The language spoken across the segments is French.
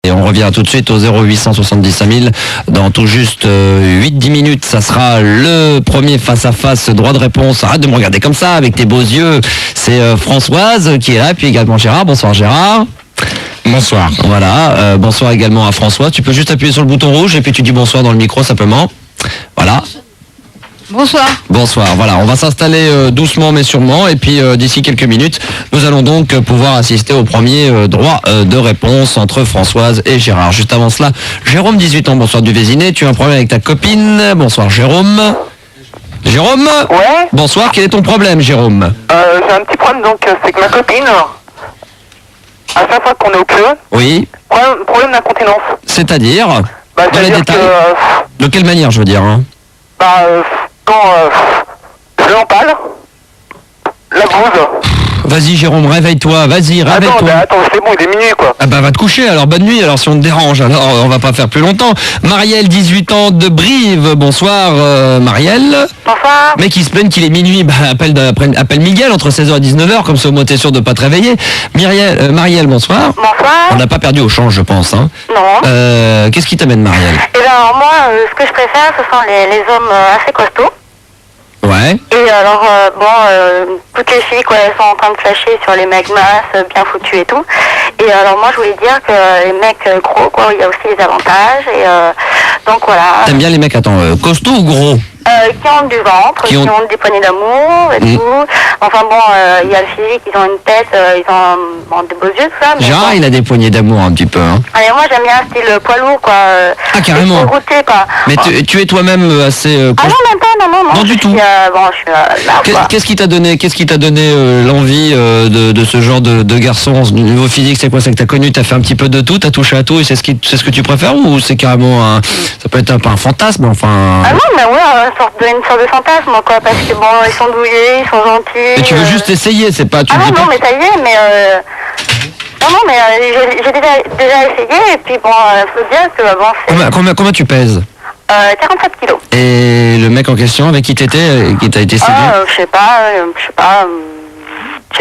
Et on revient tout de suite au 0870 5000. Dans tout juste 8-10 minutes, ça sera le premier face-à-face droit de réponse. Arrête de me regarder comme ça avec tes beaux yeux. C'est Françoise qui est là, puis également Gérard. Bonsoir Gérard. Bonsoir. Voilà, bonsoir également à François. Tu peux juste appuyer sur le bouton rouge et puis tu dis bonsoir dans le micro simplement. Voilà. Bonsoir. Bonsoir, voilà, on va s'installer doucement mais sûrement et puis d'ici quelques minutes, nous allons donc pouvoir assister au premier droit de réponse entre Françoise et Gérard. Juste avant cela, Jérôme, 18 ans, bonsoir du Vésiné, tu as un problème avec ta copine, bonsoir Jérôme. Jérôme ? Ouais. Bonsoir, quel est ton problème Jérôme ? J'ai un petit problème, donc c'est que ma copine, à chaque fois qu'on est au queue, Oui, problème d'incontinence. c'est-à-dire Bah, dans les c'est-à-dire détails que, De quelle manière je veux dire hein ? quand je l'empale, la bouse. Vas-y Jérôme, réveille-toi, vas-y, Attends, réveille-toi. attends, c'est bon, il est minuit, quoi. Ah bah va te coucher alors, bonne nuit alors si on te dérange, alors on va pas faire plus longtemps. Marielle, 18 ans de Brive, bonsoir Marielle. Bonsoir. Mec qui se plaigne qu'il est minuit, bah appelle Miguel entre 16h et 19h, comme ça au moins t'es sûr de pas te réveiller. Marielle, bonsoir. On Bonsoir. n'a pas perdu au change je pense hein. Non. Qu'est-ce qui t'amène Marielle? Et ben alors moi, ce que je préfère, ce sont les hommes assez costauds. Ouais. Et alors, toutes les filles, quoi, elles sont en train de flasher sur les mecs masses, bien foutus et tout. Et alors moi, je voulais dire que les mecs gros, quoi, il y a aussi des avantages. Et donc voilà. T'aimes bien les mecs, attends, costauds ou gros? Qui ont du ventre, Qui qui ont- ont des poignées d'amour et tout. Enfin bon, il y a le physique, ils ont une tête, ils ont des beaux yeux, tout ça. Mais Gérard bon. il a des poignées d'amour un petit peu hein. Allez, moi j'aime bien le style poids lourd, quoi. Ah, carrément. Goûter, quoi. Mais tu es toi-même assez Ah non, même pas, non. Non, du tout. Je suis là, quoi. Qu'est-ce qui t'a donné l'envie de ce genre de garçon au niveau physique? C'est quoi? C'est que t'as connu, t'as fait un petit peu de tout, t'as touché à tout et c'est ce que tu préfères ou c'est carrément ça peut être pas un fantasme enfin. Ah non, mais ouais, une sorte de fantasme, quoi, parce que bon, ils sont douillés, ils sont gentils. Mais tu veux juste essayer, c'est pas tu Ah me dis non, pas. mais ça y est, mais non, mais j'ai déjà essayé, et puis bon, faut dire que bon, c'est Combien tu pèses? 47 kilos. Et le mec en question avec qui t'étais, qui t'a été séduit? Je sais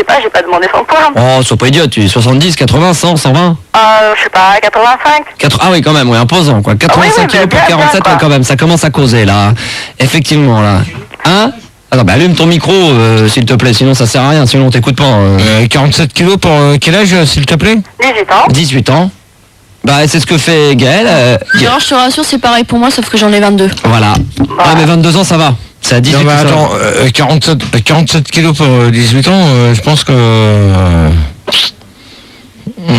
pas, j'ai pas demandé son poids. Oh, sois pas idiot, tu es 70, 80, 100, 120? Je sais pas, 85. Ah oui, quand même, oui, imposant, quoi. 85 oui, kilos pour bien, 47, quoi. ouais, quand même, ça commence à causer, là. Effectivement, là. Hein? Attends, bah allume ton micro, s'il te plaît, sinon ça sert à rien, sinon on t'écoute pas. 47 kilos pour quel âge, s'il te plaît? 18 ans. 18 ans. Bah, c'est ce que fait Gaël. Gérard, je te rassure, c'est pareil pour moi, sauf que j'en ai 22. Voilà. Ah, mais 22 ans, ça va. C'est à 18 Non, mais que ça va. attends, 47 kilos pour 18 ans, je pense que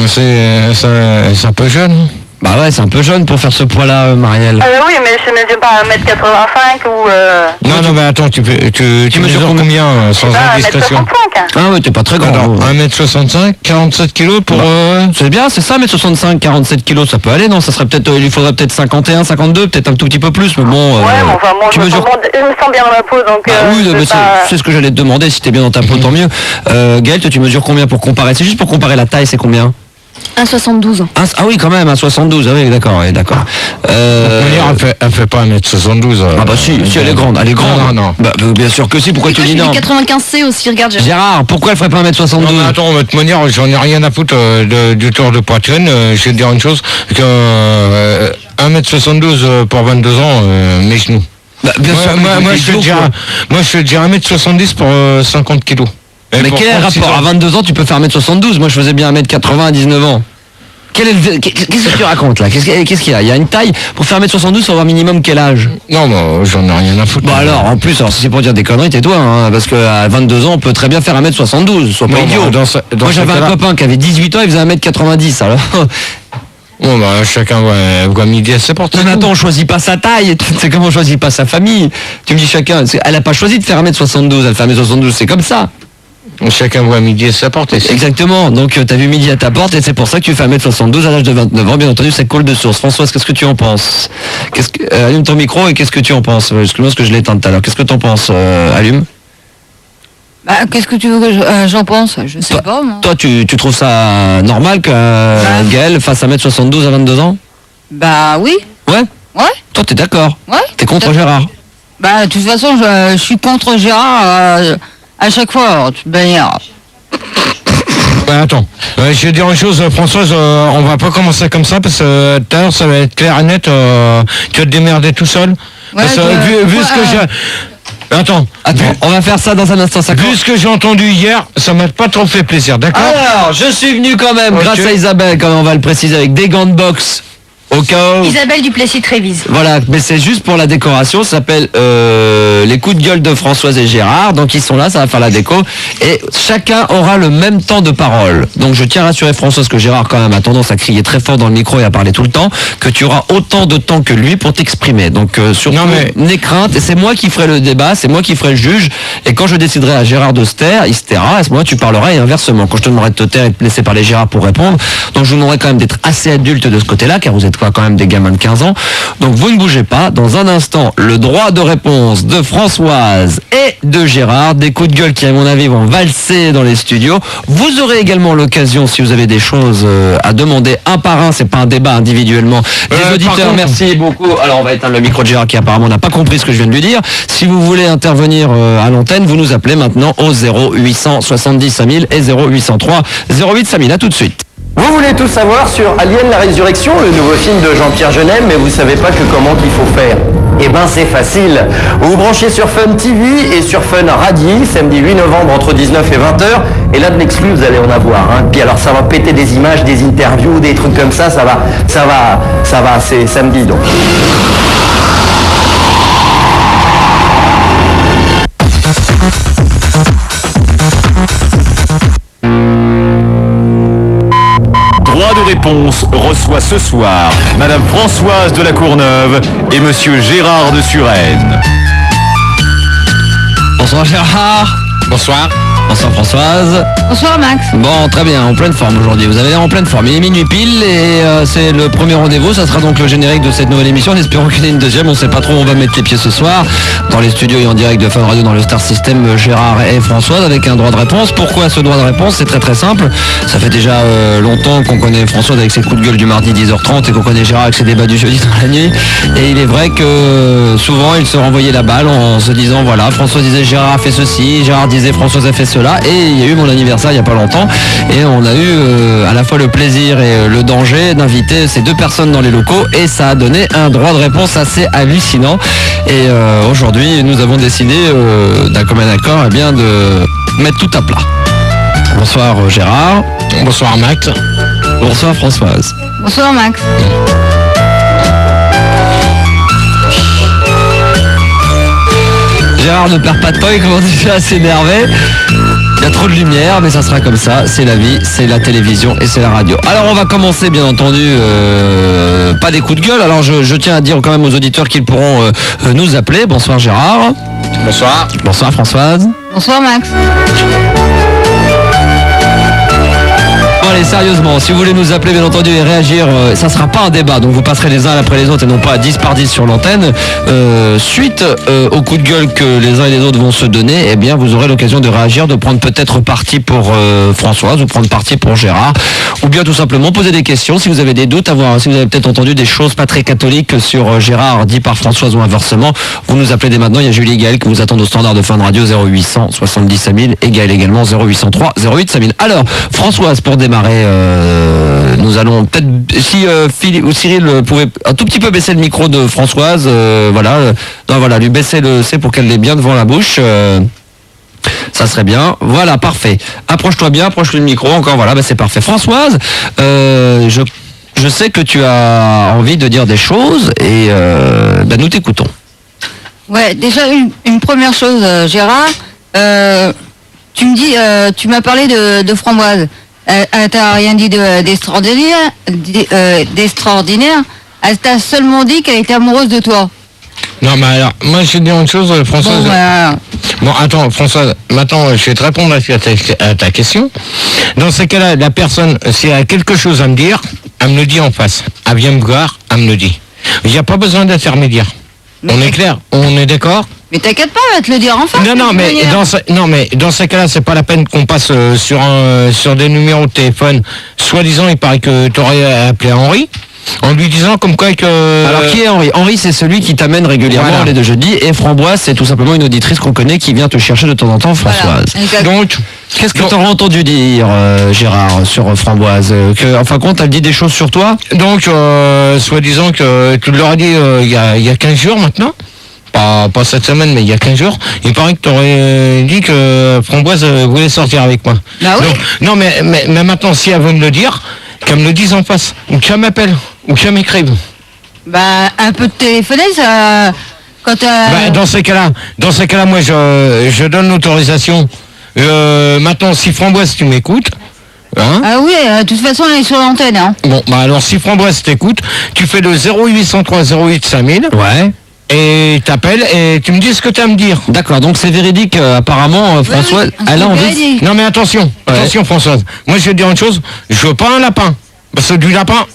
c'est un peu jeune. Bah ouais, c'est un peu jeune pour faire ce poids-là, Marielle. Oui, mais je mesure pas 1m85 ou... Non, mais attends, tu mesures combien sans indiscrétion? 1m65. Ah ouais, t'es pas très grand. Alors, 1m65, 47 kilos pour... C'est bien, c'est ça, 1m65, 47 kilos, ça peut aller, non? Ça serait peut-être, il lui faudrait peut-être 51, 52, peut-être un tout petit peu plus, mais bon... Ouais, mais enfin, moi, tu je me mesures... sens bien dans la peau, donc... Ah oui, je mais vais pas- c'est ce que j'allais te demander, si t'es bien dans ta peau, tant mieux. Gaël, toi, tu mesures combien pour comparer? C'est juste pour comparer la taille, c'est combien? 1,72. Ah oui, quand même, à 72, ah oui, d'accord, oui, d'accord. Elle fait pas 1m72. Ah bah si, elle est grande, Non. Bah, bien sûr que si, pourquoi tu Je dis fais non? du 95C aussi, regarde. Gérard, pourquoi elle ferait pas 1m72? Non, mais attends, de toute manière, j'en ai rien à foutre du tour de poitrine. Je vais te dire une chose, que 1m72 pour 22 ans, mes genoux. Bah, bien sûr, Moi, je te dis 1m70 pour 50 kilos. Et mais pour quel est le 36 rapport? ans. À 22 ans, tu peux faire 1m72. Moi, je faisais bien 1m80 à 19 ans. Qu'est-ce que tu racontes là? Qu'est-ce qu'il y a? Il y a une taille pour faire 1m72, il faut avoir minimum quel âge? Non, bah, j'en ai rien à foutre. Bon alors, en plus, alors si c'est pour dire des conneries, tais-toi, hein, parce qu'à 22 ans, on peut très bien faire 1m72, sois pas Non, idiot. bah, dans Moi, ce j'avais un cas-là- copain qui avait 18 ans, il faisait 1m90, alors... Bon, bah, chacun voit midi à ses portes. Non mais attends, on choisit pas sa taille, c'est comme on choisit pas sa famille. Tu me dis chacun, elle a pas choisi de faire 1m72, elle fait 1m72, c'est comme ça. Chacun voit midi à sa porte. Exactement, donc t'as vu midi à ta porte et c'est pour ça que tu fais 1m72 à l'âge de 29 ans, bien entendu c'est cool de source. Françoise, qu'est-ce que tu en penses? Allume ton micro et qu'est-ce que tu en penses? Excuse-moi parce que je l'ai éteint tout à l'heure, qu'est-ce que t'en penses? Allume. Bah, qu'est-ce que tu veux que j'en pense? Je sais pas, moi. Toi tu trouves ça normal que Gaël fasse 1m72 à 22 ans? Bah oui. Ouais. Ouais. Toi t'es d'accord? Ouais. T'es contre Gérard? Bah, de toute façon, je suis contre Gérard à chaque fois, alors, de toute manière. Ouais, attends. Je vais dire une chose, Françoise, on va pas commencer comme ça parce que tout à l'heure ça va être clair et net. Tu vas te démerder tout seul. Ouais, Parce que, vu ce que j'ai... Attends, on va faire ça dans un instant. vu ce que j'ai entendu hier, ça m'a pas trop fait plaisir, d'accord? Alors, je suis venu quand même, Ok. grâce à Isabelle, comme on va le préciser, avec des gants de boxe. Au cas où. Isabelle Duplessis-Trévise. Voilà, mais c'est juste pour la décoration. Ça s'appelle les coups de gueule de Françoise et Gérard. Donc ils sont là, ça va faire la déco. Et chacun aura le même temps de parole. Donc je tiens à rassurer Françoise que Gérard quand même a tendance à crier très fort dans le micro et à parler tout le temps, que tu auras autant de temps que lui pour t'exprimer. Donc surtout, n'aie crainte. Et c'est moi qui ferai le débat, c'est moi qui ferai le juge. Et quand je déciderai à Gérard de se taire, il se taira. À ce moment-là, tu parleras et inversement. Quand je te demanderai de te taire et de te laisser parler Gérard pour répondre. Donc je vous demanderai quand même d'être assez adulte de ce côté-là, car vous êtes quand même des gamins de 15 ans. Donc vous ne bougez pas. Dans un instant, le droit de réponse de Françoise et de Gérard. Des coups de gueule qui, à mon avis, vont valser dans les studios. Vous aurez également l'occasion, si vous avez des choses à demander un par un, c'est pas un débat individuellement. Les auditeurs, merci beaucoup. Alors on va éteindre le micro de Gérard qui apparemment n'a pas compris ce que je viens de lui dire. Si vous voulez intervenir à l'antenne, vous nous appelez maintenant au 0870 5000 et 0803 08 5000. À tout de suite. Vous voulez tout savoir sur Alien la Résurrection, le nouveau film de Jean-Pierre Jeunet, mais vous savez pas comment qu'il faut faire. Eh ben c'est facile. Vous vous branchez sur Fun TV et sur Fun Radio, samedi 8 novembre entre 19 et 20h. Et là de l'exclu, vous allez en avoir. Hein. Puis alors ça va péter des images, des interviews, des trucs comme ça va, c'est samedi donc. Droit de réponse reçoit ce soir Madame Françoise de la Courneuve et Monsieur Gérard de Suresnes. Bonsoir Gérard. Bonsoir. Bonsoir Françoise. Bonsoir Max. Bon, très bien, en pleine forme aujourd'hui. Vous avez l'air en pleine forme. Il est minuit pile et c'est le premier rendez-vous. Ça sera donc le générique de cette nouvelle émission. En espérant qu'il y ait une deuxième. On ne sait pas trop où on va mettre les pieds ce soir. Dans les studios et en direct de Fun Radio dans le Star System, Gérard et Françoise avec un droit de réponse. Pourquoi ce droit de réponse? C'est très très simple. Ça fait déjà longtemps qu'on connaît Françoise avec ses coups de gueule du mardi 10h30 et qu'on connaît Gérard avec ses débats du jeudi dans la nuit. Et il est vrai que souvent il se renvoyait la balle en se disant voilà, Françoise disait Gérard a fait ceci, Gérard disait Françoise a fait cela. Et il y a eu mon anniversaire il n'y a pas longtemps et on a eu à la fois le plaisir et le danger d'inviter ces deux personnes dans les locaux et ça a donné un droit de réponse assez hallucinant. Et aujourd'hui nous avons décidé d'un commun accord de mettre tout à plat. Bonsoir Gérard. Bonsoir Max. Bonsoir Françoise. Bonsoir Max. Gérard ne perd pas de temps, il commence déjà à s'énerver. Il y a trop de lumière, mais ça sera comme ça. C'est la vie, c'est la télévision et c'est la radio. Alors on va commencer, bien entendu, pas des coups de gueule. Alors je tiens à dire quand même aux auditeurs qu'ils pourront nous appeler. Bonsoir Gérard. Bonsoir. Bonsoir Françoise. Bonsoir Max. Bon, allez, sérieusement, si vous voulez nous appeler bien entendu et réagir, ça sera pas un débat, donc vous passerez les uns après les autres et non pas à 10 par 10 sur l'antenne. Suite au coup de gueule que les uns et les autres vont se donner, eh bien vous aurez l'occasion de réagir, de prendre peut-être parti pour Françoise ou prendre parti pour Gérard, ou bien tout simplement poser des questions si vous avez des doutes, si vous avez peut-être entendu des choses pas très catholiques sur Gérard dit par Françoise ou inversement, vous nous appelez dès maintenant. Il y a Julie et Gaël qui vous attendent au standard de Fun Radio 0800 70 5000 et Gaël également 0803 08 5000. Alors Françoise, pour démarrer, nous allons peut-être, si Philippe ou Cyril pouvait un tout petit peu baisser le micro de Françoise, voilà, lui baisser le C pour qu'elle l'ait bien devant la bouche. Ça serait bien. Voilà, parfait. Approche-toi bien, approche-le micro encore. Voilà, c'est parfait. Françoise, je sais que tu as envie de dire des choses et nous t'écoutons. Ouais, déjà une première chose, Gérard. Tu me dis, tu m'as parlé de Framboise. T'as rien dit d'extraordinaire, Elle t'a seulement dit qu'elle était amoureuse de toi. Non, mais alors, moi je vais dire une chose, Françoise. Bon, attends, Françoise, maintenant je vais te répondre à ta question. Dans ces cas-là, la personne, si elle a quelque chose à me dire, elle me le dit en face. Elle vient me voir, elle me le dit. Il n'y a pas besoin d'intermédiaire. On est clair? On est d'accord? Mais t'inquiète pas, elle va te le dire en face. Non, mais dans ces cas-là, c'est pas la peine qu'on passe sur des numéros de téléphone. Soi-disant, il paraît que tu aurais appelé Henri. en lui disant comme quoi que... Alors qui est Henri? Henri, c'est celui qui t'amène régulièrement les deux jeudis, et Framboise, c'est tout simplement une auditrice qu'on connaît qui vient te chercher de temps en temps, Françoise. Voilà. Donc, Qu'est-ce que tu auras entendu dire, Gérard, sur Framboise? En fin de compte, elle dit des choses sur toi? donc soi-disant que tu leur as dit il y a 15 jours maintenant, pas cette semaine, mais il y a 15 jours, il paraît que tu aurais dit que Framboise voulait sortir avec moi. Bah oui. Donc, non, mais maintenant, si elle veut me le dire, qu'elle me le dise en face, ou qu'elle m'appelle, ou qu'elle m'écrive. Bah, un peu de téléphoner, ça... Quand Dans ces cas-là, moi, je donne l'autorisation. Maintenant, si Framboise, tu m'écoutes, hein? Ah oui, de toute façon, elle est sur l'antenne, hein. Bon, bah alors, si Framboise t'écoute, tu fais le 0803 08 5000. Ouais. Et t'appelles et tu me dis ce que tu as à me dire. D'accord, donc c'est véridique, apparemment, Françoise, oui, elle a c'est envie... véridique. Non mais attention, attention Françoise. Moi je vais te dire une chose, je veux pas un lapin. Parce que du lapin,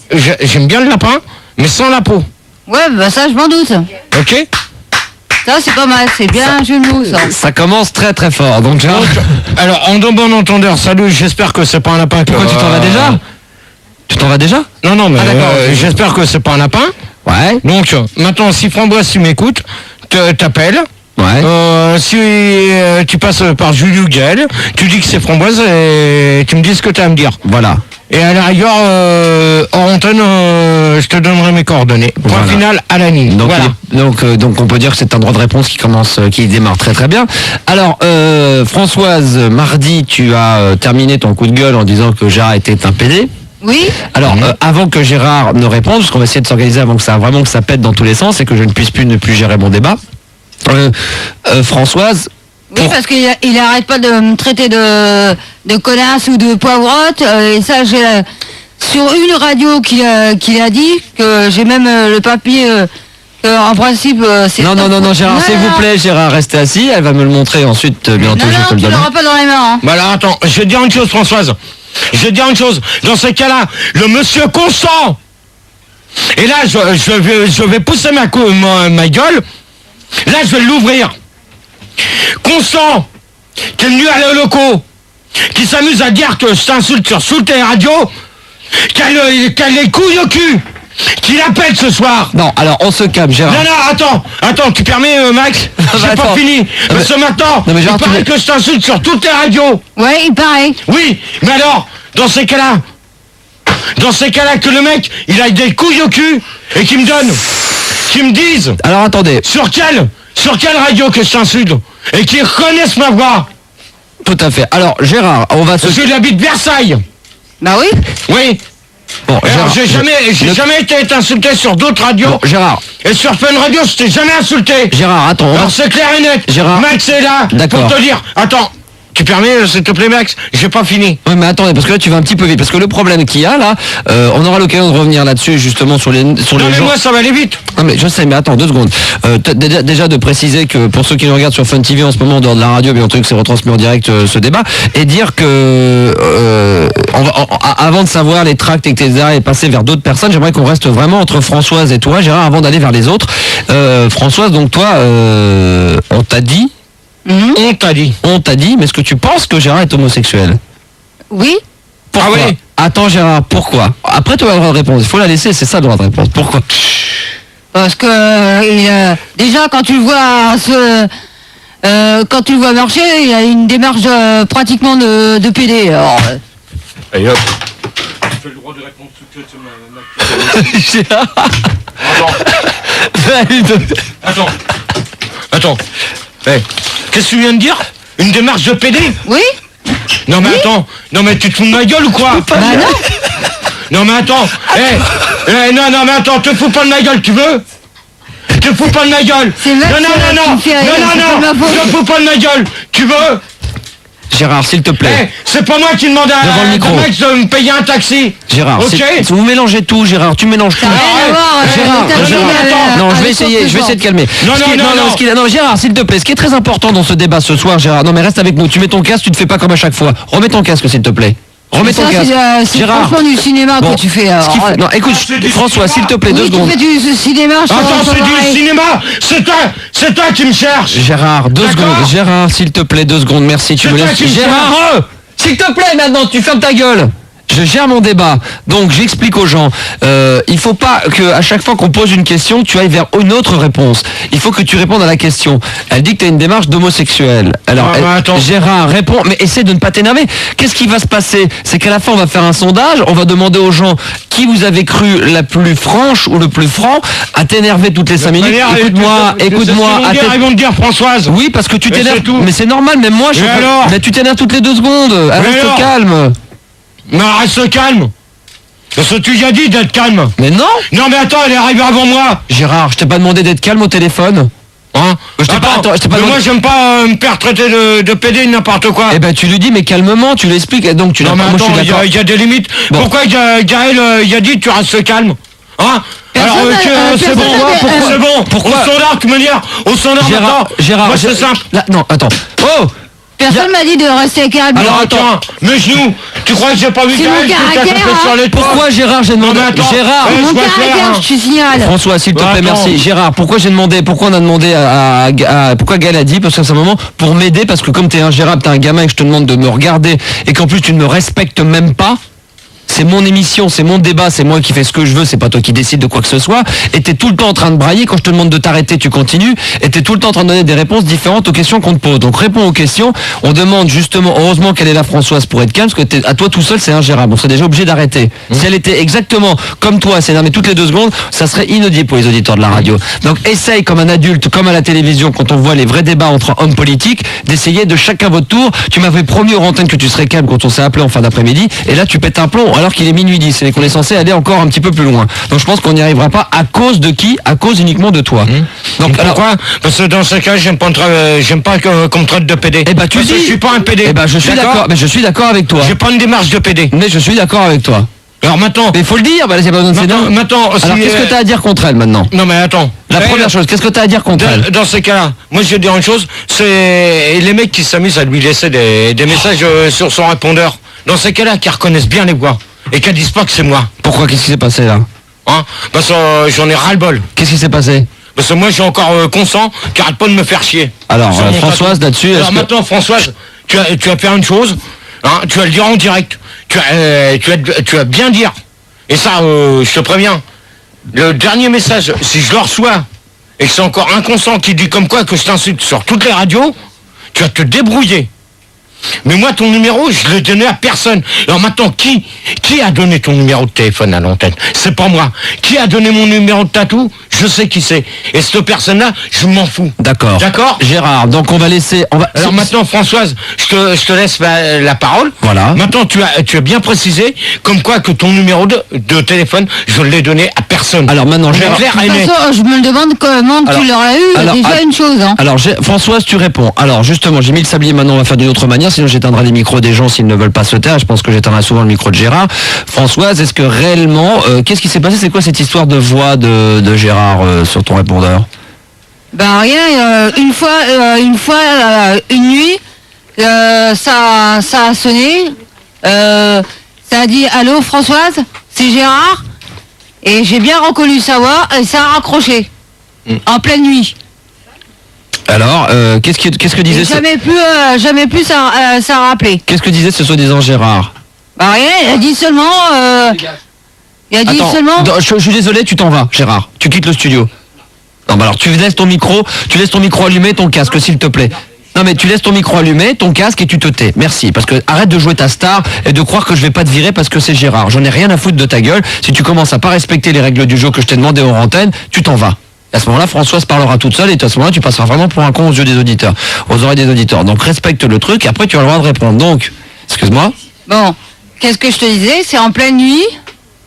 j'aime bien le lapin, mais sans la peau. Ouais, bah ça, je m'en doute. Ok? Ça, c'est pas mal, c'est bien un jeu de mots, ça. Ça commence très très fort, donc Gérard... Alors, en bon entendeur, salut, j'espère que c'est pas un lapin. Pourquoi tu t'en vas déjà? Tu t'en vas déjà? Non, mais Ah, d'accord, j'espère que c'est pas un lapin. Ouais. Donc, maintenant, si Framboise, tu m'écoutes, t'appelles. Ouais. Si tu passes par Julie ou Gaël, tu dis que c'est Framboise et tu me dis ce que tu as à me dire. Voilà. Et à la rigueur, hors antenne, je te donnerai mes coordonnées. Point Voilà. final à la ligne. Donc, Voilà. donc on peut dire que c'est un droit de réponse qui démarre très très bien. Alors, Françoise, mardi, tu as terminé ton coup de gueule en disant que Gérard était un PD. Oui. Alors, avant que Gérard ne réponde, parce qu'on va essayer de s'organiser avant que ça pète dans tous les sens et que je ne puisse plus gérer mon débat. Françoise. Oui, parce qu'il arrête pas de me traiter de connasse ou de poivrotte. Et ça, j'ai sur une radio qu'il a dit, que j'ai même le papier, en principe, c'est... Non, Gérard, s'il vous plaît, Gérard, restez assis. Elle va me le montrer ensuite bientôt. Non, je te le tu donne. l'auras pas dans les mains. Hein. Bah alors attends, je vais te dire une chose Françoise. Je vais te dire une chose. Dans ce cas-là, le monsieur Constant. Et là, je vais pousser ma gueule. Là, je vais l'ouvrir. Constant, qui est venu à les locaux, qui s'amuse à dire que je t'insulte sur Soult et Radio, qu'elle les couilles au cul, qui l'appelle ce soir. Non, alors on se calme, Gérard. Non, attends, tu permets, Max? J'ai attends. pas fini. Parce que maintenant, Non, mais il Gérard, paraît que je t'insulte sur toutes les radios. Ouais, il paraît. Oui, mais alors, dans ces cas-là, que le mec, il a des couilles au cul et qu'il me dise Alors attendez, sur quelle radio que je t'insulte et qu'ils reconnaissent ma voix. tout à fait. Alors Gérard, on va se... Parce que j'habite Versailles. Bah oui. Oui. Bon, Alors, Gérard, j'ai jamais été insulté sur d'autres radios. Bon, Gérard, Et sur Fun Radio, je t'ai jamais insulté. Gérard, attends. Alors c'est clair et net. Gérard. Max est là D'accord. pour te dire. Attends, tu permets, s'il te plaît, Max? J'ai pas fini. Oui, mais attendez, parce que là tu vas un petit peu vite, parce que le problème qu'il y a là, on aura l'occasion de revenir là-dessus justement sur les Non mais gens. moi ça va aller vite. Non mais je sais, mais attends 2 secondes. Déjà de préciser que pour ceux qui nous regardent sur Fun TV en ce moment, en dehors de la radio, bien entendu que c'est retransmis en direct ce débat, et dire que avant de savoir les tracts, etc., et passer vers d'autres personnes, j'aimerais qu'on reste vraiment entre Françoise et toi, Gérard, avant d'aller vers les autres. Françoise, donc toi, on t'a dit, On t'a dit. mais est-ce que tu penses que Gérard est homosexuel? Oui. Pourquoi? Ah oui. Attends Gérard, pourquoi? Après tu as le droit de réponse, il faut la laisser, c'est ça le droit de réponse. Pourquoi? Parce que déjà quand tu le vois marcher, il a une démarche pratiquement de PD. Alors, Allez hop. Gérard. Attends. Qu'est-ce que tu viens de dire? Une démarche de PD? oui. Non mais attends. Non mais tu te fous de ma gueule ou quoi? Bah non. Non mais attends. Non mais attends, te fous pas de ma gueule, tu veux? Te fous pas de ma gueule. C'est Max qui fait rire, c'est pas ma faute. te fous pas de ma gueule, tu veux? Gérard, s'il te plaît. C'est pas moi qui demande Devant le micro. à Max de me payer un taxi. Gérard, Ok. vous mélangez tout, Gérard, tu mélanges tout. Ça n'a rien à voir. Gérard, t'as Gérard, dit, non, je vais avec essayer son de calmer. Non, non. Gérard, s'il te plaît, ce qui est très important dans ce débat ce soir, Gérard, non mais reste avec nous, tu mets ton casque, tu ne fais pas comme à chaque fois. Remets ton casque, s'il te plaît. Remets ton Ça, casque. c'est Gérard. franchement du cinéma Bon, que tu fais. Alors, Non, écoute, François, s'il te plaît, 2 oui, tu secondes. fais du cinéma. je Attends, t'en c'est du parlerai. cinéma. C'est toi qui me cherches. Gérard, 2 D'accord. secondes. Gérard, s'il te plaît, 2 secondes, merci, tu C'est me toi laisses. qui me Gérard, s'il te plaît, maintenant, tu fermes ta gueule. Je gère mon débat. Donc j'explique aux gens. Il faut pas que à chaque fois qu'on pose une question, tu ailles vers une autre réponse. Il faut que tu répondes à la question. Elle dit que tu as une démarche d'homosexuel. Alors Gérard répond, mais essaie de ne pas t'énerver. Qu'est-ce qui va se passer? C'est qu'à la fin on va faire un sondage, on va demander aux gens qui vous avez cru la plus franche ou le plus franc à t'énerver toutes les 5 minutes. Écoute-moi. Ils vont te dire Françoise. Oui, parce que tu t'énerves. Mais c'est normal, même moi mais tu t'énerves toutes les 2 secondes. Reste calme. Mais reste calme. Parce que tu lui as dit d'être calme. Mais non. Non mais attends, elle est arrivée avant moi. Gérard, je t'ai pas demandé d'être calme au téléphone. Hein? Moi j'aime pas me faire traiter de PD n'importe quoi. Eh ben tu lui dis mais calmement, tu l'expliques et donc tu non mais attends, il y a des limites. Bon. Pourquoi Gaël il a dit tu restes calme? Hein? Alors c'est bon, c'est bon. Pourquoi? Au standard, tu me dis au standard Gérard, moi c'est simple. Là, non, attends. Oh, personne m'a dit de rester calme. Alors attends, mes genoux, tu crois que j'ai pas vu Gaël sur les toits? Pourquoi Gérard j'ai demandé? Gérard, mon caractère, je te signale. François, s'il te plaît, merci. Gérard, pourquoi on a demandé pourquoi Gaël a dit? Parce qu'à ce moment, pour m'aider, parce que comme t'es ingérable, t'es un gamin et que je te demande de me regarder et qu'en plus tu ne me respectes même pas. C'est mon émission, c'est mon débat, c'est moi qui fais ce que je veux, c'est pas toi qui décides de quoi que ce soit. Et t'es tout le temps en train de brailler, quand je te demande de t'arrêter, tu continues. Et t'es tout le temps en train de donner des réponses différentes aux questions qu'on te pose. Donc réponds aux questions. On demande justement, heureusement qu'elle est là Françoise pour être calme, parce que à toi tout seul c'est ingérable. On serait déjà obligé d'arrêter. Si elle était exactement comme toi, s'énerver toutes les 2 secondes, ça serait inaudible pour les auditeurs de la radio. Donc essaye comme un adulte, comme à la télévision, quand on voit les vrais débats entre hommes politiques, d'essayer de chacun votre tour. Tu m'avais promis aux antennes que tu serais calme quand on s'est appelé en fin d'après-midi. Et là tu pètes un plomb. Alors qu'il est minuit 10 et qu'on est censé aller encore un petit peu plus loin. Donc je pense qu'on n'y arrivera pas à cause de qui? À cause uniquement de toi. Donc pourquoi? Parce que dans ce cas, j'aime pas qu'on me traite de PD. Eh ben tu dis. Je suis pas un PD. Eh ben je suis d'accord. Mais je suis d'accord avec toi. J'ai pas une démarche de PD. Mais je suis d'accord avec toi. Alors maintenant. Mais faut le dire. Bah, maintenant. Alors qu'est-ce que tu as à dire contre elle maintenant? Non mais attends. La première chose, qu'est-ce que tu as à dire contre elle? Dans ces cas-là, moi je vais dire une chose, c'est les mecs qui s'amusent à lui laisser des messages sur son répondeur. Dans ces cas-là, qui reconnaissent bien les voix. Et qu'elles disent pas que c'est moi. Pourquoi? Qu'est-ce qui s'est passé là? Hein? Parce que j'en ai ras-le-bol. Qu'est-ce qui s'est passé? Parce que moi j'ai encore consent qui arrête pas de me faire chier. Alors Françoise là-dessus. Alors maintenant Françoise, tu vas faire une chose, hein, tu vas le dire en direct. Tu vas bien dire. Et ça, je te préviens. Le dernier message, si je le reçois et que c'est encore un consent qui dit comme quoi que je t'insulte sur toutes les radios, tu vas te débrouiller. Mais moi, ton numéro, je l'ai donné à personne. Alors maintenant, qui a donné ton numéro de téléphone à l'antenne? C'est pas moi. Qui a donné mon numéro de tatou? Je sais qui c'est. Et cette personne-là, je m'en fous. D'accord. D'accord, Gérard, donc on va laisser... Alors maintenant, Françoise, je te laisse la parole. Voilà. Maintenant, tu as bien précisé, comme quoi que ton numéro de téléphone, je l'ai donné à personne. Alors maintenant, Gérard... De toute façon, je me demande comment tu l'aurais eu. Déjà une chose. Hein. Alors, Françoise, tu réponds. Alors justement, j'ai mis le sablier, maintenant on va faire d'une autre manière, sinon j'éteindrai les micros des gens s'ils ne veulent pas se taire. Je pense que j'éteindrai souvent le micro de Gérard. Françoise, est-ce que réellement... qu'est-ce qui s'est passé? C'est quoi cette histoire de voix de Gérard sur ton répondeur? Ben rien, une nuit, ça a sonné, ça a dit allô Françoise, c'est Gérard, et j'ai bien reconnu sa voix et ça a raccroché en pleine nuit. Alors, qu'est-ce que disait et jamais plus ça a rappelé. Qu'est-ce que disait ce soi-disant Gérard? Ben rien, il a dit seulement. Je suis désolé, tu t'en vas, Gérard. Tu quittes le studio. Non, bah alors tu laisses ton micro allumé, ton casque, s'il te plaît. Non mais tu laisses ton micro allumé, ton casque et tu te tais. Merci. Parce que arrête de jouer ta star et de croire que je vais pas te virer parce que c'est Gérard. J'en ai rien à foutre de ta gueule. Si tu commences à pas respecter les règles du jeu que je t'ai demandé en antenne, tu t'en vas. À ce moment-là, Françoise parlera toute seule et à ce moment-là, tu passeras vraiment pour un con aux yeux des auditeurs, aux oreilles des auditeurs. Donc respecte le truc et après tu as le droit de répondre. Donc, excuse-moi. Bon, qu'est-ce que je te disais? C'est en pleine nuit.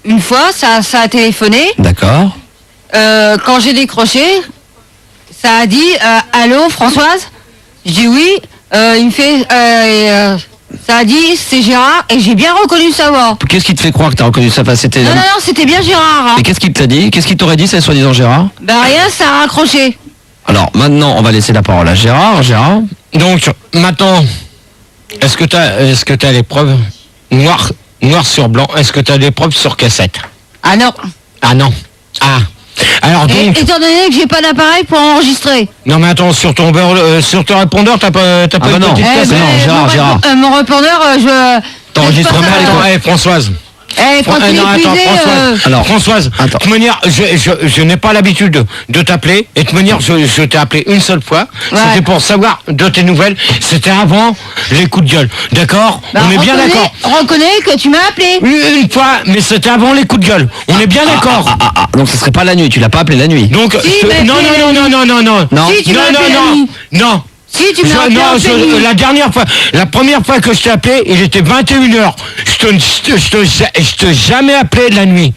Une fois, ça a téléphoné. D'accord. Quand j'ai décroché, ça a dit allô Françoise? Je dis oui. Il me fait ça a dit c'est Gérard et j'ai bien reconnu sa voix. Qu'est-ce qui te fait croire que tu as reconnu sa voix? C'était non, c'était bien Gérard. Hein. Et qu'est-ce qu'il t'a dit? Qu'est-ce qu'il t'aurait dit, c'est soi-disant Gérard? Ben rien, ça a raccroché. Alors maintenant, on va laisser la parole à Gérard. Gérard. Donc maintenant, est-ce que tu as les preuves noir sur blanc? Est-ce que tu as des preuves sur cassette? Ah non. Ah non. Ah. Alors donc. Étant donné que j'ai pas d'appareil pour enregistrer. Non mais attends, sur ton répondeur, t'as pas une petite cassette? non, Gérard. Mon répondeur, T'enregistres pas pas les ça. cours. Françoise. Quand tu es épuisé, Françoise. Alors, Françoise, de toute manière, je n'ai pas l'habitude de t'appeler. Et de toute manière, je t'ai appelé une seule fois. Ouais. C'était pour savoir de tes nouvelles. C'était avant les coups de gueule. D'accord? On est bien d'accord. Reconnais que tu m'as appelé. Une fois, mais c'était avant les coups de gueule. On est bien d'accord. Donc ce serait pas la nuit, tu l'as pas appelé la nuit. Donc, Si, je te- mais non. Non. Si, tu m'as Non, appelé la nuit. non. Si, tu m'as appelé en pleine nuit. La première fois que je t'ai appelé, il était 21h. Je t'ai jamais appelé de la nuit.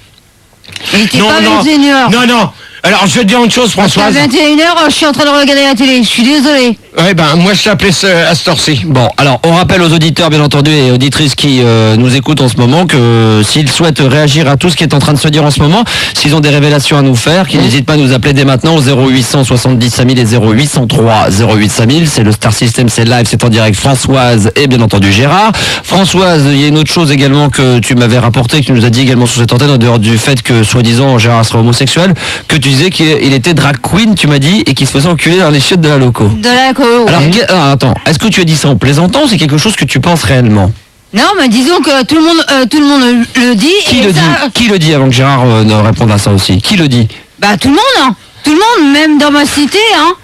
Il était pas 21h. Non. Alors, je vais te dire une chose, À Françoise. 21h, je suis en train de regarder la télé. Je suis désolé. Ouais, ben, moi, je t'ai appelé à cette heure-ci. Bon, alors on rappelle aux auditeurs, bien entendu, et auditrices qui nous écoutent en ce moment, que s'ils souhaitent réagir à tout ce qui est en train de se dire en ce moment, s'ils ont des révélations à nous faire, qu'ils n'hésitent pas à nous appeler dès maintenant au 0800 70 5000 et 0803 08 5000. C'est le Star System, c'est live, c'est en direct. Françoise et bien entendu Gérard. Françoise, il y a une autre chose également que tu m'avais rapporté, que tu nous as dit également sur cette antenne, en dehors du fait que soi-disant Gérard serait homosexuel, que tu disais qu'il était drag queen, tu m'as dit, et qu'il se faisait enculer dans les chiottes de la loco. De la co. Alors, attends, est-ce que tu as dit ça en plaisantant ou c'est quelque chose que tu penses réellement? Non, mais disons que tout le monde le dit. Qui et le ça- dit? Qui le dit avant que Gérard ne réponde à ça aussi? Qui le dit? Bah tout le monde, hein. Tout le monde, même dans ma cité, hein.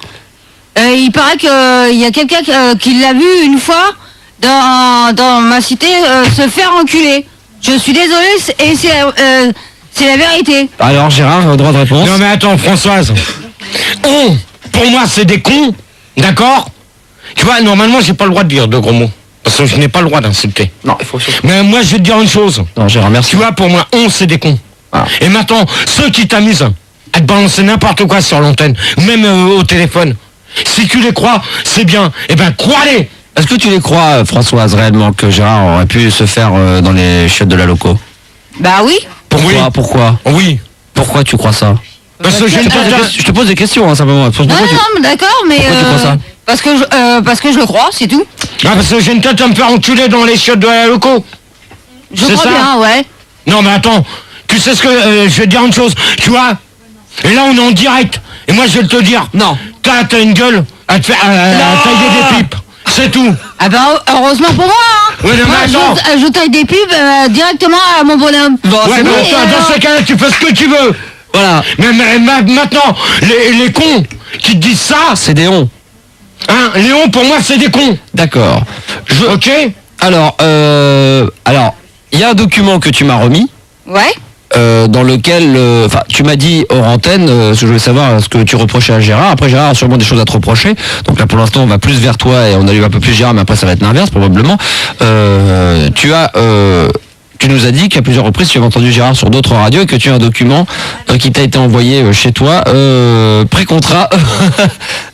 Il paraît qu'il y a quelqu'un qui l'a vu une fois dans ma cité se faire enculer. Je suis désolé, et c'est la vérité. Alors Gérard, droit de réponse. Non, mais attends, Françoise. Pour moi, c'est des cons. D'accord? Tu vois, normalement, j'ai pas le droit de dire de gros mots. Parce que je n'ai pas le droit d'insulter. Non, il faut surtout. Mais moi, je vais te dire une chose. Non, Gérard, merci. Tu vois, pour moi, c'est des cons. Ah. Et maintenant, ceux qui t'amusent à te balancer n'importe quoi sur l'antenne, ou même au téléphone, si tu les crois, c'est bien. Eh ben, crois-les. Est-ce que tu les crois, Françoise, réellement, que Gérard aurait pu se faire dans les chiottes de la loco? Bah oui. Pourquoi? Oui. Pourquoi? Oui. Pourquoi tu crois ça? Parce que Je te pose des questions, hein, simplement. Non, Pourquoi tu- non, mais d'accord, mais Pourquoi tu crois ça parce que je le crois, c'est tout. parce que j'ai une tête à me faire enculer dans les chiottes de la loco. Je C'est crois ça bien, ouais. Non, mais attends, tu sais ce que... je vais te dire une chose, tu vois. Et là, on est en direct. Et moi, je vais te dire. Non. T'as une gueule à te faire à tailler des pipes. C'est tout. Ah bah heureusement pour moi, hein. Ouais, non, mais Moi, attends. je taille des pubs directement à mon bonhomme. Bon, Ouais, c'est mais bon. attends, dans ce cas-là, tu fais ce que tu veux. Voilà. Mais maintenant, les cons qui te disent ça, C'est des hons. hein, Léon, pour moi, c'est des cons. D'accord. Ok? Alors, il y a un document que tu m'as remis. Ouais. Dans lequel, enfin, tu m'as dit hors antenne, ce que je voulais savoir, ce que tu reprochais à Gérard. Après, Gérard a sûrement des choses à te reprocher. Donc là, pour l'instant, on va plus vers toi et on a eu un peu plus Gérard, mais après, ça va être l'inverse probablement. Tu nous as dit qu'à plusieurs reprises, tu avais entendu Gérard sur d'autres radios et que tu as un document qui t'a été envoyé chez toi, pré-contrat.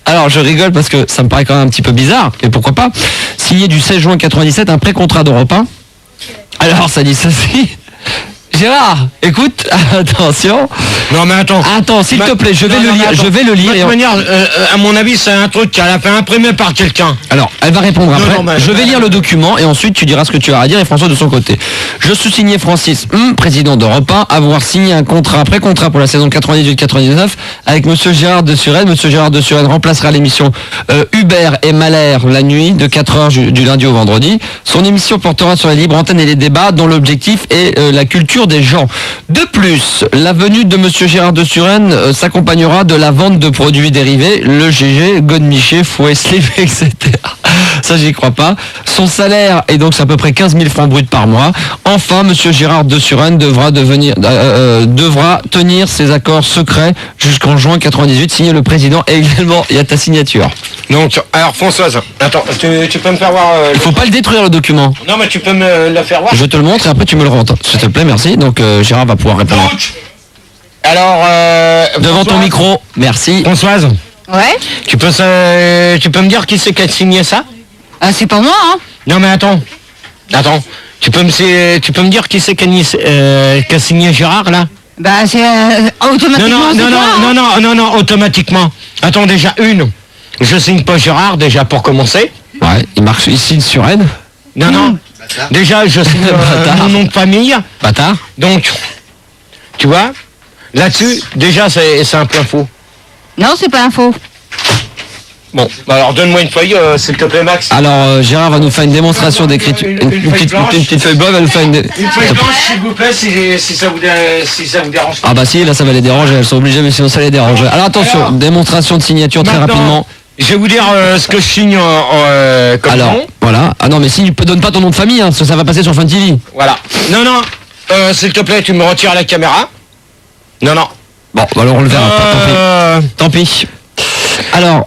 Alors, je rigole parce que ça me paraît quand même un petit peu bizarre, mais pourquoi pas. Signé du 16 juin 97, un pré-contrat d'Europe 1. Alors, ça dit ceci. Gérard, écoute, attention. Non, mais attends. Attends, s'il te plaît, je vais le lire. Je vais le lire. De toute manière, à mon avis, c'est un truc qu'elle a fait imprimer par quelqu'un. Alors, elle va répondre après. non, mais- Je vais lire le document et ensuite tu diras ce que tu as à dire et François de son côté. Je suis signé Francis, président d'Europe 1, avoir signé un contrat, pré-contrat pour la saison 98-99 avec Monsieur Gérard de Suresnes. Monsieur Gérard de Suresnes remplacera l'émission Hubert et Mahler la nuit de 4h du lundi au vendredi. Son émission portera sur la libre antenne et les débats dont l'objectif est la culture des gens. De plus, la venue de Monsieur Gérard de Suresnes s'accompagnera de la vente de produits dérivés, le GG, Godemiché, Fouet Slip, etc. Ça, j'y crois pas. Son salaire est donc à peu près 15 000 francs bruts par mois. Enfin, Monsieur Gérard de Suresnes devra tenir ses accords secrets jusqu'en juin 98, signé le président et également il y a ta signature. Donc, alors Françoise, attends, tu peux me faire voir... Il faut pas le détruire le document. Non, mais tu peux me le faire voir. Je te le montre et après tu me le rends. S'il te plaît, merci. Donc Gérard va pouvoir répondre. Donc, alors... Devant ton Françoise- micro, merci. Françoise, Ouais. tu peux me dire qui c'est qui a signé ça? Ah, c'est pas moi, hein. Non, mais attends. Tu peux me dire qui c'est qui a signé Gérard, là? Bah c'est automatiquement. c'est toi, hein. Non, automatiquement. Attends, déjà, je signe pas Gérard, déjà, pour commencer. Ouais, il marque ici une Suresnes. Non. Déjà, je signe Bâtard. mon nom de famille. Bâtard. Donc, tu vois, là-dessus, déjà, c'est un point faux. Non, c'est pas un faux. Bon, alors donne-moi une feuille, s'il te plaît, Max. Alors Gérard va nous faire une démonstration d'écriture. Une petite feuille blanche, va nous faire une feuille blanche, s'il vous plaît, si ça vous dérange pas. Ah bah si, là ça va les déranger, elles sont obligées, mais sinon ça les dérange. Alors attention, démonstration de signature très rapidement. Je vais vous dire ce que je signe comme alors, nom. Voilà. Ah non, mais si, tu donnes pas ton nom de famille, hein, ça va passer sur Fun TV. Voilà. Non, s'il te plaît, tu me retires la caméra. Non. Bon, alors on le verra pas, tant pis. Alors,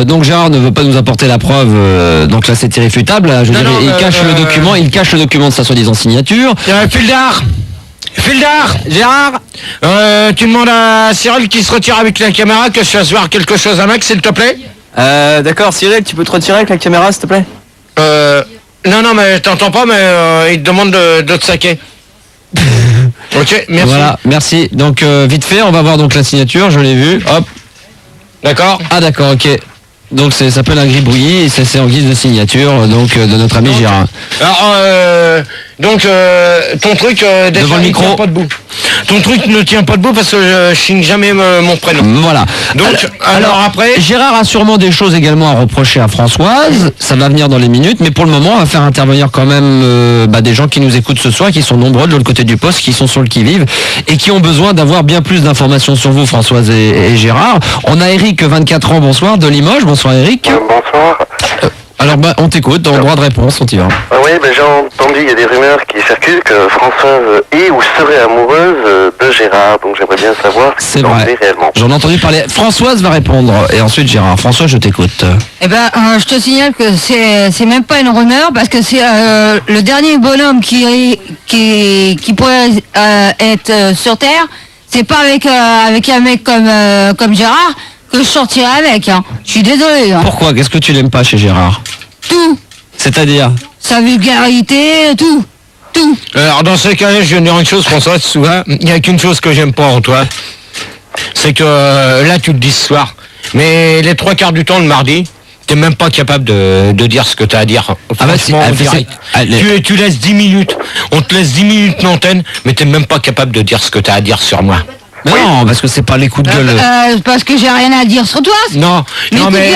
donc Gérard ne veut pas nous apporter la preuve, donc là c'est irréfutable. Je dirais, il cache le document de sa soi-disant signature. Fildar, Gérard, tu demandes à Cyril qui se retire avec la caméra que je fasse voir quelque chose à Max, s'il te plaît. D'accord, Cyril, tu peux te retirer avec la caméra, s'il te plaît? Non, mais t'entends pas, mais il te demande de te saquer. Ok, merci. Voilà, merci. Donc vite fait, on va voir donc la signature, je l'ai vue. Hop. D'accord. Ah d'accord, ok. Donc ça s'appelle un gribouillis et c'est en guise de signature donc de notre ami Gérard. Alors ton truc devant le micro, tient pas debout. Ton truc ne tient pas debout parce que je signe jamais mon prénom. Voilà. Donc alors après, Gérard a sûrement des choses également à reprocher à Françoise. Ça va venir dans les minutes, mais pour le moment, on va faire intervenir quand même des gens qui nous écoutent ce soir, qui sont nombreux de l'autre côté du poste, qui sont sur le qui-vive et qui ont besoin d'avoir bien plus d'informations sur vous, Françoise et Gérard. On a Eric, 24 ans, bonsoir, de Limoges. Bonsoir Eric. Bonsoir. Alors on t'écoute, dans le droit de réponse, on t'y va. Oui, j'ai entendu, il y a des rumeurs qui circulent que Françoise est ou serait amoureuse de Gérard, donc j'aimerais bien savoir si c'est vrai réellement. J'en ai entendu parler. Françoise va répondre, et ensuite Gérard. François, je t'écoute. Eh ben, je te signale que c'est même pas une rumeur, parce que c'est le dernier bonhomme qui pourrait être sur Terre. C'est pas avec un mec comme Gérard que je sortirai avec, hein. Je suis désolé. Hein. Pourquoi? Qu'est-ce que tu n'aimes pas chez Gérard? Tout. C'est-à-dire? Sa vulgarité, tout. Alors dans ces cas-là, je vais dire une chose, François, souvent, il n'y a qu'une chose que j'aime pas en toi. C'est que là, tu te dis ce soir. Mais les 3/4 du temps, le mardi, t'es même pas capable de dire ce que t'as à dire. Franchement, tu laisses 10 minutes. On te laisse 10 minutes d'antenne, mais t'es même pas capable de dire ce que t'as à dire sur moi. Mais non, parce que c'est pas les coups de gueule. Parce que j'ai rien à dire sur toi. Non, mais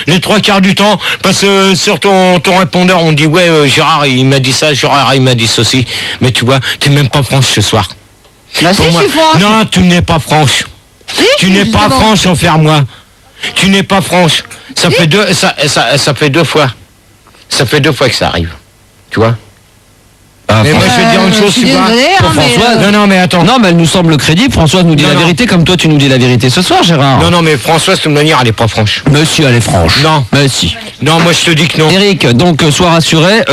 les 3/4 du temps, parce que sur ton répondeur, on dit ouais, Gérard il m'a dit ça, Gérard il m'a dit ceci. Mais tu vois, t'es même pas franche ce soir. Bah si, je suis franche. Non, tu n'es pas franche. Si, tu n'es pas franche envers moi. Tu n'es pas franche. Ça fait deux fois. Ça fait 2 fois que ça arrive. Tu vois? Mais moi je vais te dire une chose, tu vois. Françoise, non mais attends. Non mais elle nous semble crédible. Françoise nous dit la vérité comme toi tu nous dis la vérité ce soir, Gérard. Non mais Françoise de toute manière elle est pas franche. Monsieur, elle est franche. Non. Mais si. Non, moi je te dis que non. Eric, donc sois rassuré,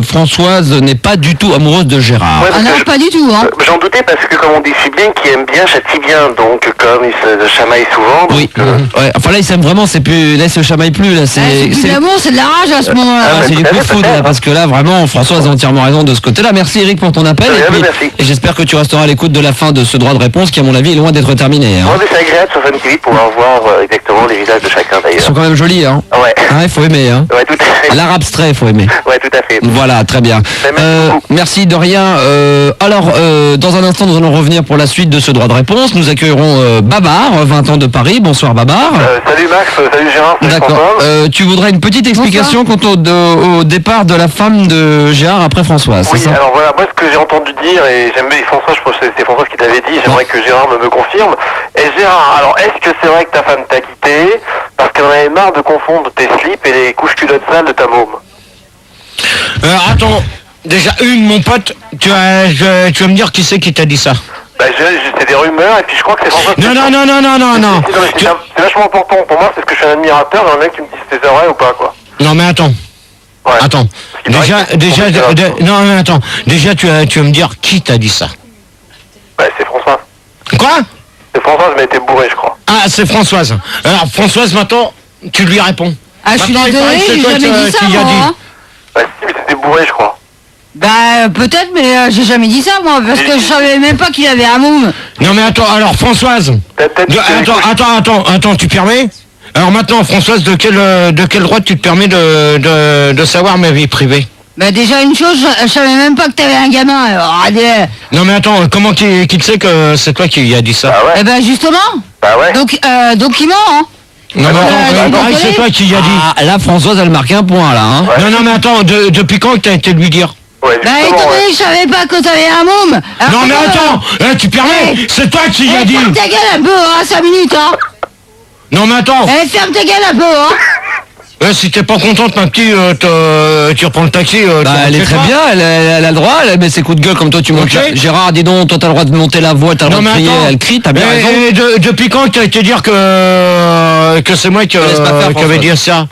Françoise n'est pas du tout amoureuse de Gérard. Ouais, non, pas du tout, hein. J'en doutais parce que comme on dit si bien, qui aime bien châtie bien, donc comme il se chamaille souvent. Oui. Ouais, enfin là il s'aime vraiment, c'est plus, là il se chamaille plus là. C'est plus de l'amour, c'est de la rage à ce moment-là. C'est du coup de foudre là, parce que là vraiment Françoise a entièrement raison de ce côté-là. Merci Eric pour ton appel et j'espère que tu resteras à l'écoute de la fin de ce droit de réponse qui à mon avis est loin d'être terminé. Hein. Ouais, mais c'est agréable sur Fun TV de pouvoir voir exactement les visages de chacun d'ailleurs. Ils sont quand même jolis, hein. Ouais. Il faut aimer, hein. Ouais, tout à fait. L'art abstrait, il faut aimer. Ouais, tout à fait. Voilà, très bien. Merci de rien. Alors, dans un instant, nous allons revenir pour la suite de ce droit de réponse. Nous accueillerons Babar, 20 ans de Paris. Bonsoir Babar. Salut Max, salut Gérard. D'accord. Tu voudrais une petite explication quant au départ de la femme de Gérard après Françoise, oui, c'est ça? alors voilà, moi ce que j'ai entendu dire, et j'aime bien François, je pense que c'est François qui t'avait dit, j'aimerais que Gérard me confirme. Et Gérard, alors est-ce que c'est vrai que ta femme t'a quitté parce qu'elle en avait marre de confondre tes slips et les couches culottes sales de ta môme? Attends, déjà mon pote, tu vas me dire qui c'est qui t'a dit ça? Bah c'est des rumeurs et puis je crois que c'est François. Non. C'est vachement important pour moi parce que je suis un admirateur et un mec qui me dit si c'est vrai ou pas quoi. Non mais attends. Ouais. Attends. Déjà tu vas me dire qui t'a dit ça? Bah c'est François. Quoi? C'est Françoise mais elle était bourrée je crois. Ah c'est Françoise. Alors Françoise maintenant tu lui réponds. Ah je suis désolé, j'ai jamais dit ça moi. Hein. Bah si mais c'était bourré je crois. Bah peut-être mais j'ai jamais dit ça moi parce que je savais même pas qu'il avait un môme. Non mais attends, alors Françoise. Attends, tu permets? Alors maintenant Françoise, de quel droit tu te permets de savoir ma vie privée? Bah déjà une chose, je savais même pas que t'avais un gamin. Alors, Non mais attends, comment qu'il sait que c'est toi qui lui a dit ça? Bah ouais. Eh ben justement. Bah ouais. Donc il ment, hein. Non mais attends, désolé. c'est toi qui lui a dit. Ah, là, Françoise, elle marque un point, là. Hein. Ouais. Non mais attends, depuis quand que t'as été lui dire? Ouais, Bah justement, étant ouais. donné que je savais pas que t'avais un môme. Alors, Non mais attends, tu permets? Hey. C'est toi qui lui a dit. Ferme ta gueule un peu, hein, 5 minutes, hein. Non mais attends, Ferme ta gueule un peu, hein. si t'es pas contente ma petite, tu reprends le taxi. Bah, elle est très bien, elle a le droit, elle met ses coups de gueule comme toi, tu montes. Ok. là. Gérard, dis donc, toi, t'as le droit de monter la voix, t'as le droit de crier, elle crie, t'as bien raison. Et depuis quand que t'as été dire que c'est moi qui laisse pas faire, avait François. dit ça?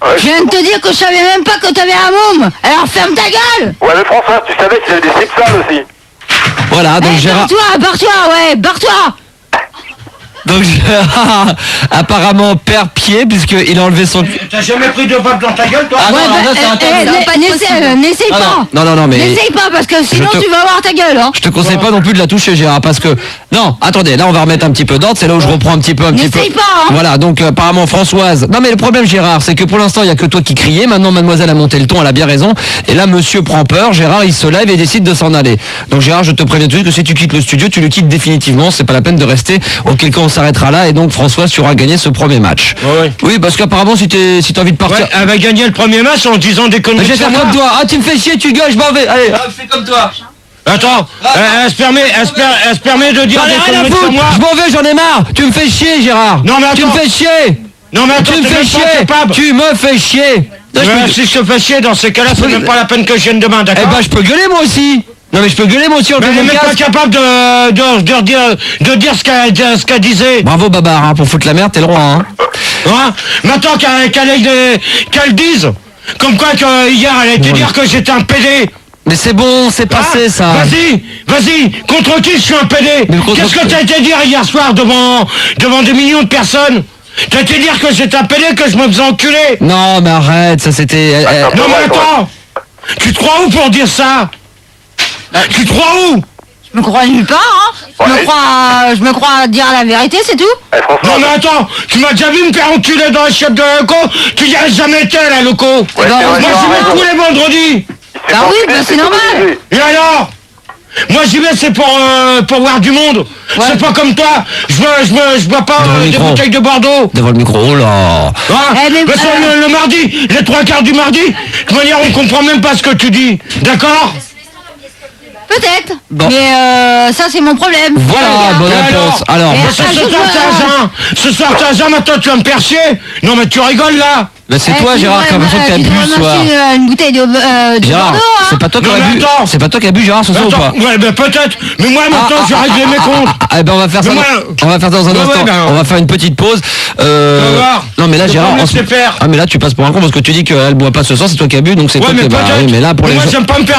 Ouais, Je viens de te dire que je savais même pas que t'avais un môme. Alors ferme ta gueule. Ouais, mais François, tu savais qu'il avait des slips sales aussi. Voilà, donc Gérard. Barre-toi, ouais, barre-toi. Donc Gérard, apparemment, perd pied, puisqu'il a enlevé son. T'as jamais pris de vape dans ta gueule toi? Ah non, alors là, c'est interdit. N'essaye Ah, pas. non, mais. N'essaye pas parce que sinon te- tu vas avoir ta gueule, hein. Je te conseille pas non plus de la toucher, Gérard, parce que... Non, attendez, là on va remettre un petit peu d'ordre, c'est là où je reprends un petit peu. N'essaye pas, hein. Voilà, donc apparemment Françoise... Non mais le problème, Gérard, c'est que pour l'instant, il y a que toi qui criais, maintenant mademoiselle a monté le ton, elle a bien raison, et là monsieur prend peur, Gérard il se lève et décide de s'en aller. Donc Gérard, je te préviens tout de suite que si tu quittes le studio, tu le quittes définitivement, c'est pas la peine de rester, auquel cas on s'arrêtera là, et donc Françoise, tu auras gagné ce premier match. Ouais. Oui, parce qu'apparemment, si t'as envie de partir... Ouais, elle va gagner le premier match en disant des Je conneries vais sur faire moi. comme toi. Ah, tu me fais chier, tu gueules, je m'en vais. Allez, fais comme toi. Attends, elle se permet de dire J'en ai des rien à conneries sur foutre. moi. Je m'en vais, j'en ai marre. Tu me fais chier, Gérard. Non, mais Tu me attends. fais chier. Non mais attends, Tu me t'es fais même pas chier. capable. Tu me fais chier. Non, je Ouais, peux- si je te fais chier dans ces cas-là, c'est même pas la peine que je vienne demain, Eh d'accord? ben, je peux gueuler moi aussi. Non, mais je peux gueuler moi aussi en Mais elle est faisant même mon pas casque. capable de dire ce qu'elle disait. Bravo, Babar, hein, pour foutre la merde, t'es le roi. Hein. Hein? Maintenant qu'elle dise, comme quoi que hier elle a été dire que j'étais un PD. Mais c'est bon, c'est passé, ça. Ah, Vas-y, contre qui je suis un PD? Mais contre- Qu'est-ce que t'as été dire hier soir devant des millions de personnes? T'as été dire que j'étais un PD, que je me faisais enculer? Non, mais arrête, ça c'était... Non mais attends! Tu te crois où pour dire ça? Tu te crois où? Je me crois nulle part, hein. Je me crois dire la vérité, c'est tout. Eh, François, Non mais attends, tu m'as déjà vu me faire enculer dans les chefs de la loco? Tu y as jamais été à la loco? Ouais, c'est vrai, Moi tu as j'y vais raison. tous les vendredis! Il s'est Bah pas oui, enculé, bah c'est normal. obligé. Et alors? Moi j'y vais c'est pour voir du monde. C'est pas comme toi. Je bois pas Dans le des micro. bouteilles de Bordeaux. Devant le micro, oh là. Hein? Eh, mais- Parce que le mardi, les 3/4 du mardi, de toute manière on comprend même pas ce que tu dis. D'accord? Peut-être. Bon. Mais ça, c'est mon problème. Voilà, bonne Et réponse. Alors, Et- Mais ce soir t'as un. Ce soir t'as un, maintenant tu vas me faire chier. Non mais tu rigoles là. bah, c'est toi, Gérard, qui a l'impression que t'as bu ce soir. Une bouteille de Gérard, Bordeaux, hein. c'est pas toi qui Non, as mais bu. attends. C'est pas toi qui as bu, Gérard, ce soir ou pas? Attends, ouais ben peut-être. Mais moi maintenant je vais régler mes comptes. Eh ben on va faire ça. Mais moi- On va faire dans un Ouais, instant. ouais, ben- On va faire une petite pause. va voir. Non mais là Faut Gérard. pas me en ce- laisser faire. Ah mais là tu passes pour un con parce que tu dis qu'elle boit pas ce soir, c'est toi qui as bu, donc c'est Ouais toi mais qui. Bah peut-être. oui, mais là pour les moi gens. j'aime pas me faire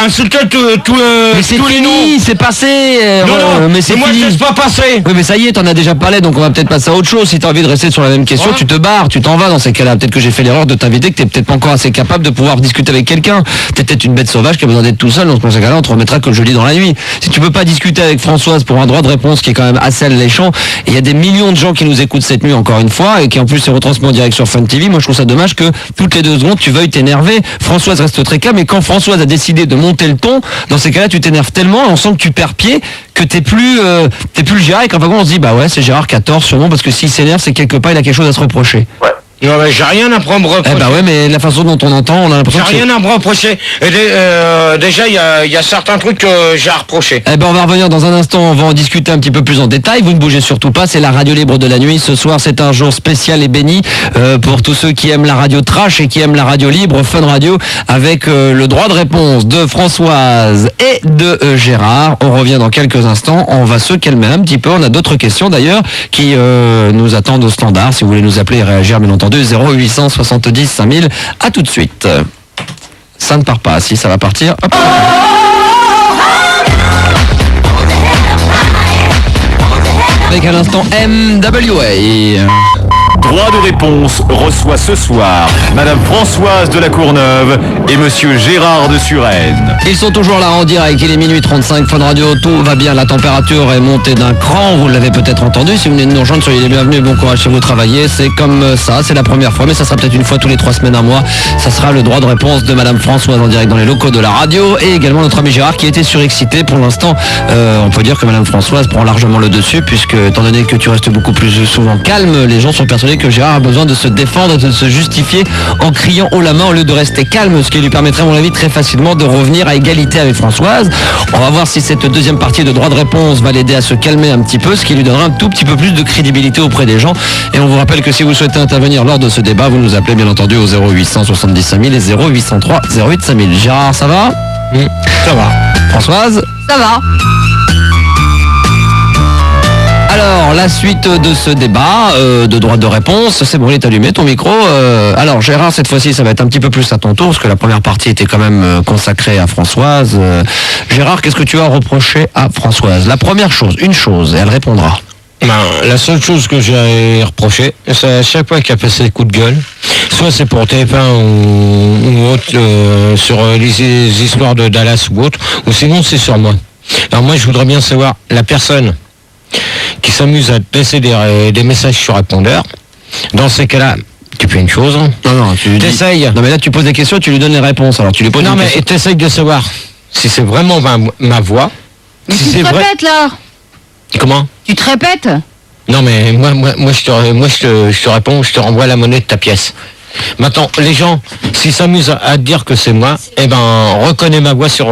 insulter Mais c'est tous les noms. fini, c'est passé. Non, mais c'est moi je fini. laisse pas passer. Oui mais ça y est, t'en as déjà parlé, donc on va peut-être passer à autre chose. Si t'as envie de rester sur la même question, Ouais. tu te barres, tu t'en vas dans ces cas-là. Peut-être que j'ai fait l'erreur de t'inviter, que t'es peut-être pas encore assez capable de pouvoir discuter avec quelqu'un. T'es peut-être une bête sauvage qui a besoin d'être tout seul, donc dans ces cas-là, on te remettra que le jeudi dans la nuit. Si tu peux pas discuter avec Françoise pour un droit de réponse qui est quand même assez alléchant, et il y a des millions de gens qui nous écoutent cette nuit encore une fois, et qui en plus est retransmis en direct sur Fun TV, moi je trouve ça dommage que toutes les 2 secondes tu veuilles t'énerver. Françoise reste très calme, et quand Françoise a décidé de monter le ton, dans ces cas-là tu t'énerves tellement, et on sent que tu perds pied, que t'es plus le Gérard, et qu'en fin de compte, on se dit bah ouais c'est Gérard qui a tort sûrement, parce que s'il s'énerve c'est quelque part il a quelque chose à se reprocher. Non mais j'ai rien à prendre Eh bah ouais, mais la façon dont on entend, on a l'impression J'ai que c'est- rien à me reprocher. Et déjà, il y a certains trucs que j'ai à reprocher. Eh ben on va revenir dans un instant, on va en discuter un petit peu plus en détail. Vous ne bougez surtout pas, c'est la radio libre de la nuit. Ce soir c'est un jour spécial et béni pour tous ceux qui aiment la radio trash et qui aiment la radio libre, Fun Radio, avec le droit de réponse de Françoise et de Gérard. On revient dans quelques instants, on va se calmer un petit peu. On a d'autres questions d'ailleurs qui nous attendent au standard. Si vous voulez nous appeler et réagir bien entendu, 0870 5000. À tout de suite. Ça ne part pas, si ça va partir. Hop. Avec à l'instant MWA. Droit de réponse reçoit ce soir Madame Françoise de la Courneuve et Monsieur Gérard de Suresnes. Ils sont toujours là en direct, il est minuit 35, Fun Radio, tout va bien, la température est montée d'un cran, vous l'avez peut-être entendu, si vous venez de nous rejoindre, soyez les bienvenus, bon courage chez vous travailler, c'est comme ça, c'est la première fois, mais ça sera peut-être une fois tous les 3 semaines, un mois, ça sera le droit de réponse de Madame Françoise en direct dans les locaux de la radio, et également notre ami Gérard qui était surexcité pour l'instant, on peut dire que Madame Françoise prend largement le dessus, puisque étant donné que tu restes beaucoup plus souvent calme, les gens sont persuadés que Gérard a besoin de se défendre, de se justifier en criant haut la main au lieu de rester calme, ce qui lui permettrait à mon avis très facilement de revenir à égalité avec Françoise. On va voir si cette deuxième partie de droit de réponse va l'aider à se calmer un petit peu, ce qui lui donnera un tout petit peu plus de crédibilité auprès des gens. Et on vous rappelle que si vous souhaitez intervenir lors de ce débat, vous nous appelez bien entendu au 0870 5000 et 0803 08 5000. Gérard, ça va? Ça va. Françoise? Ça va. Alors, la suite de ce débat de droit de réponse, c'est bon, il est allumé ton micro. Alors, Gérard, cette fois-ci, ça va être un petit peu plus à ton tour, parce que la première partie était quand même consacrée à Françoise. Gérard, qu'est-ce que tu as reproché à Françoise? La première chose, une chose, et elle répondra. La seule chose que j'ai reproché, c'est à chaque fois qu'il a passé des coups de gueule, soit c'est pour TF1 ou autre, sur les histoires de Dallas ou autre, ou sinon c'est sur moi. Alors moi, je voudrais bien savoir la personne qui s'amuse à te laisser des messages sur répondeur. Dans ces cas-là, tu fais une chose. Non, tu t'essayes. Non, mais là, tu poses des questions, tu lui donnes les réponses. Alors, tu lui poses Non, une mais question. t'essayes de savoir si c'est vraiment ma voix. Mais si tu c'est te vrai. répètes là. Comment? Tu te répètes. Non, mais moi, je te réponds, je te renvoie la monnaie de ta pièce. Maintenant, les gens, s'ils s'amusent à te dire que c'est moi, eh ben, reconnais ma voix sur...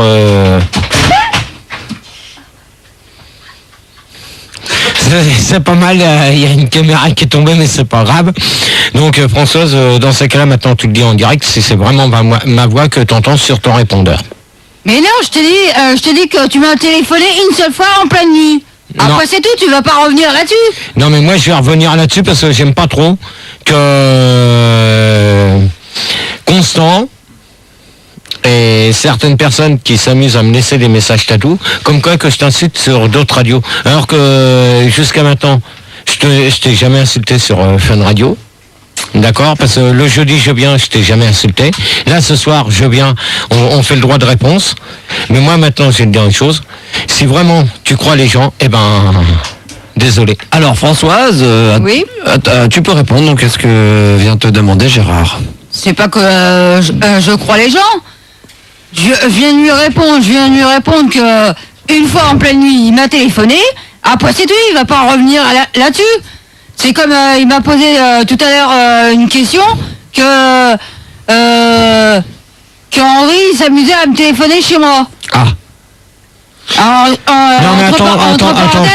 C'est pas mal, il y a une caméra qui est tombée, mais c'est pas grave. Donc Françoise, dans ces cas-là, maintenant tu le dis en direct, si c'est vraiment ma voix que tu entends sur ton répondeur. Mais non, je te dis que tu m'as téléphoné une seule fois en pleine nuit. Après c'est tout, tu vas pas revenir là-dessus. Non, mais moi je vais revenir là-dessus parce que j'aime pas trop que Constant et certaines personnes qui s'amusent à me laisser des messages tatous, comme quoi que je t'insulte sur d'autres radios. Alors que jusqu'à maintenant, je t'ai jamais insulté sur Fun Radio. D'accord? Parce que le jeudi, je viens, je t'ai jamais insulté. Là, ce soir, je viens, on fait le droit de réponse. Mais moi, maintenant, je vais te dire une chose. Si vraiment tu crois les gens, eh ben... Désolé. Alors, Françoise, oui, tu peux répondre, donc qu'est-ce que vient te demander Gérard? c'est pas que je crois les gens. Je viens de lui répondre que une fois en pleine nuit, il m'a téléphoné. Après c'est tout, il va pas revenir là-dessus. C'est comme il m'a posé tout à l'heure une question que Henri s'amusait à me téléphoner chez moi. Ah. Alors, non mais attends,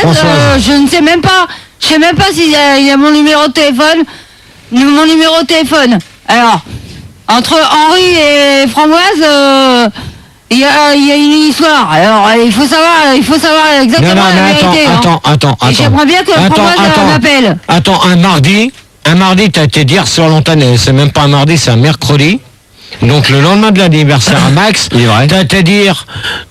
Françoise. je ne sais même pas. Je sais même pas s'il a mon numéro de téléphone. Mon numéro de téléphone. Alors, entre Henri et Framboise, il y a une histoire. Alors, il faut savoir exactement la vérité. Attends. Et j'aimerais bien que Framboise m'appelle. Attends, un mardi, t'as été dire sur l'antenne, et c'est même pas un mardi, c'est un mercredi. Donc le lendemain de l'anniversaire à Max, t'as été dire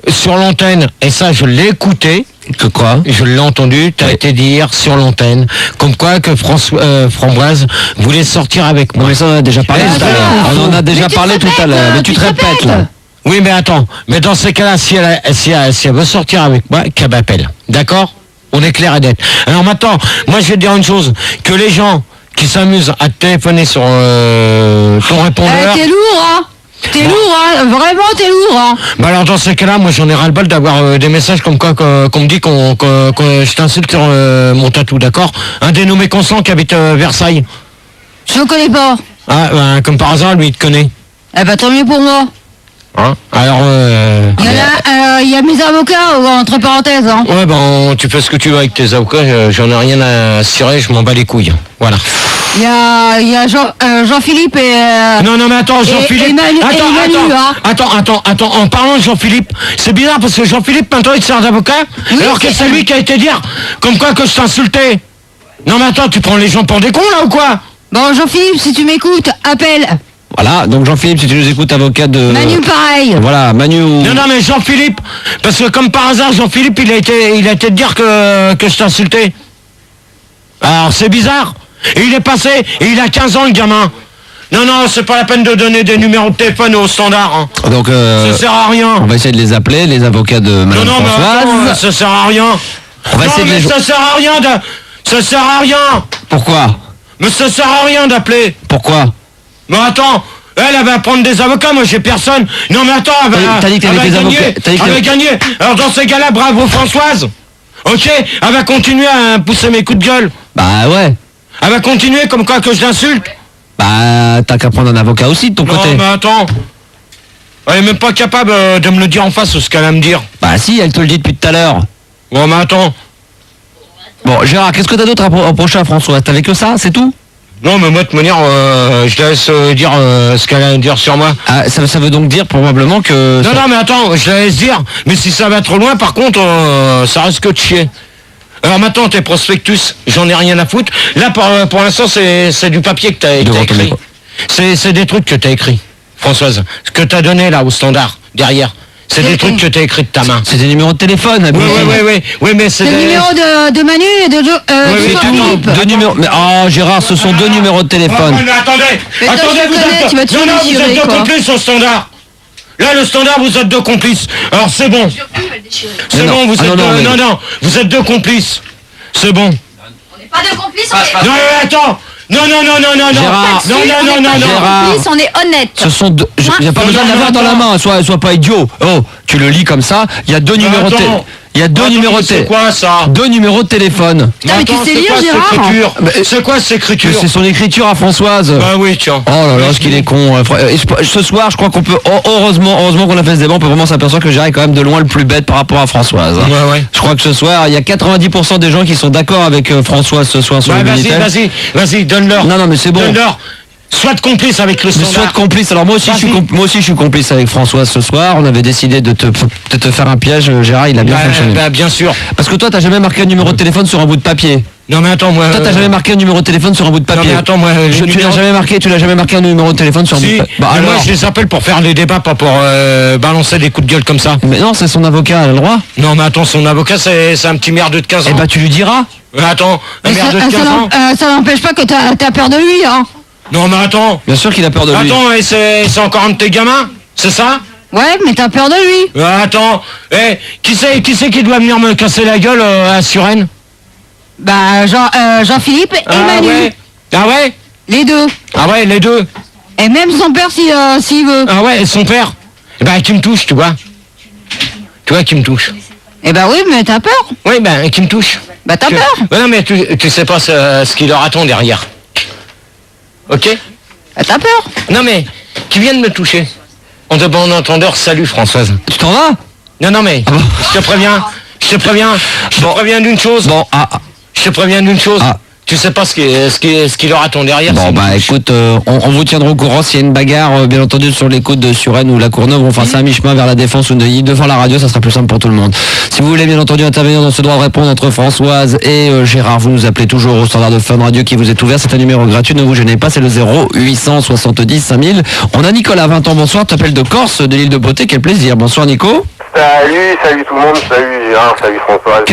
sur l'antenne, et ça je l'ai écouté. Que quoi? Je l'ai entendu, t'as été dire sur l'antenne, comme quoi que Framboise voulait sortir avec moi. Non mais ça on en a déjà parlé tout à l'heure. On en a déjà parlé tout à l'heure, mais tu te répètes là. Oui mais attends, mais dans ces cas-là, si elle veut sortir avec moi, qu'elle m'appelle. D'accord? On est clair et net. Alors maintenant, moi je vais te dire une chose, que les gens qui s'amusent à te téléphoner sur ton répondeur... T'es lourd, hein? T'es lourd, hein? Vraiment, t'es lourd, hein? Bah alors dans ces cas-là, moi j'en ai ras-le-bol d'avoir des messages comme quoi qu'on me dit que je t'insulte sur mon tatou, d'accord? Un dénommé Constant qui habite Versailles. Je le connais pas. Ah, bah, comme par hasard, lui il te connaît. Eh ben tant mieux pour moi. Hein? Alors Il y a mes avocats, entre parenthèses, hein. ouais, ben tu fais ce que tu veux avec tes avocats, j'en ai rien à cirer, je m'en bats les couilles. Voilà. Il y a Jean-Philippe et... Non mais attends, Jean-Philippe. Attends, en parlant de Jean-Philippe, c'est bizarre parce que Jean-Philippe maintenant il te sert d'avocat, oui, alors que c'est lui qui a été dire comme quoi que je t'insultais. Non mais attends, tu prends les gens pour des cons là ou quoi? Bon Jean-Philippe, si tu m'écoutes, appelle. Voilà, donc Jean-Philippe, si tu nous écoutes, avocat de... Manu pareil. Voilà, Manu... Non mais Jean-Philippe, parce que comme par hasard, Jean-Philippe il a été te dire que je t'insultais. Alors c'est bizarre. Et il est passé, et il a 15 ans le gamin. Non, c'est pas la peine de donner des numéros de téléphone au standard. Hein. Donc, ça sert à rien. On va essayer de les appeler, les avocats de Madame Françoise. Mais attends, ça sert à rien. On va essayer de les... ça sert à rien Ça sert à rien. Pourquoi? Mais ça sert à rien d'appeler. Pourquoi? Mais attends, elle va prendre des avocats, moi j'ai personne. Non mais attends, t'as dit que t'avais des avocats. Elle va gagner. Alors dans ces cas-là, bravo Françoise. Ok, elle va continuer à pousser mes coups de gueule. Bah ouais. Elle va continuer comme quoi que je l'insulte. Bah t'as qu'à prendre un avocat aussi de ton côté. Non mais attends. Elle est même pas capable de me le dire en face ce qu'elle va me dire. Bah si, elle te le dit depuis tout à l'heure. Bon mais attends. Bon Gérard, qu'est-ce que t'as d'autre à reprocher à Françoise? T'avais que ça, c'est tout? Non mais moi de manière, je laisse dire ce qu'elle a à dire sur moi. Ah, ça veut donc dire probablement que... Non mais attends, je la laisse dire. Mais si ça va trop loin par contre, ça risque de chier. Alors maintenant tes prospectus, j'en ai rien à foutre. Là pour l'instant c'est du papier que t'as écrit. C'est des trucs que t'as écrit, Françoise. Ce que t'as donné là au standard, derrière. C'est des trucs que t'as écrit de ta main. C'est des numéros de téléphone. Oui, mais c'est des numéros de Manu et de Philippe. Deux numéros. Mais Gérard, ce sont deux numéros de téléphone. Mais attendez, vous êtes deux complices au standard. Là, le standard, vous êtes deux complices. Alors c'est bon. C'est bon, vous êtes deux. Non, vous êtes deux complices. C'est bon. On n'est pas deux complices. Non, mais attends. Non. Gérard, Gérard. On est honnête. Ce sont deux. Il n'y a pas besoin de l'avoir dans la main. Sois pas idiot. Oh, tu le lis comme ça. Il y a deux numéros de téléphone. Il y a deux numéros de téléphone. C'est quoi ça? Deux numéros de téléphone. Mais tu sais lire, Gérard? C'est quoi cette écriture? C'est son écriture à Françoise. Bah oui, tiens. Oh là là, ce qu'il est con. Ce soir, je crois qu'on peut, heureusement qu'on a fait ce débat, on peut vraiment s'apercevoir que Gérard est quand même de loin le plus bête par rapport à Françoise. Ouais. Je crois que ce soir, il y a 90% des gens qui sont d'accord avec Françoise ce soir sur le Minitel. Vas-y, donne-leur. Non, mais c'est bon. Donne-leur. Sois complice avec le standard. Sois complice. Alors moi aussi je suis complice avec Françoise ce soir. On avait décidé de te faire un piège, Gérard, il a bien fonctionné. Bah bien sûr. Parce que toi t'as jamais marqué un numéro de téléphone sur un bout de papier. Non mais attends, moi... Toi t'as jamais marqué un numéro de téléphone sur un bout de papier. Non mais attends, moi... Tu l'as jamais marqué un numéro de téléphone sur un bout de papier. Bah alors... Moi je les appelle pour faire des débats, pas pour balancer des coups de gueule comme ça. Mais non, c'est son avocat, elle a le droit. Non mais attends, son avocat c'est un petit merdeux de 15 ans. Eh bah tu lui diras. Attends, un merdeux de 15 ans. Ça n'empêche pas que t'as peur de lui, hein. Non mais attends. Bien sûr qu'il a peur de lui. Attends, et c'est encore un de tes gamins? C'est ça? Ouais, mais t'as peur de lui. Attends, qui c'est qui doit venir me casser la gueule à Suresnes? Bah Jean-Philippe et Manu. Ouais. Ah ouais? Les deux. Ah ouais, les deux. Et même son père s'il veut. Ah ouais, et son père? Bah qui me touche, tu vois. Tu vois qui me touche. Eh bah oui, mais t'as peur. Oui, bah qui me touche. Bah t'as peur. Bah non mais tu sais pas ce qu'il leur attend derrière. Ok? Bah t'as peur. Non mais, qui vient de me toucher. En de bon entendeur, salut Françoise. Tu t'en vas? Non mais, je te préviens d'une chose. Je te préviens d'une chose. Tu sais pas ce qui leur attend derrière. Bon bah écoute, on vous tiendra au courant s'il y a une bagarre, bien entendu, sur les côtes de Suresnes ou la Courneuve. Enfin c'est un mi-chemin vers la Défense ou Neuilly. Devant la radio, ça sera plus simple pour tout le monde. Si vous voulez bien entendu intervenir dans ce droit de répondre entre Françoise et Gérard, vous nous appelez toujours au standard de Fun Radio qui vous est ouvert. C'est un numéro gratuit, ne vous gênez pas, c'est le 0870 5000. On a Nicolas, 20 ans, bonsoir, t'appelles de Corse, de l'île de Beauté, quel plaisir. Bonsoir Nico. Salut tout le monde, salut Gérard, salut François.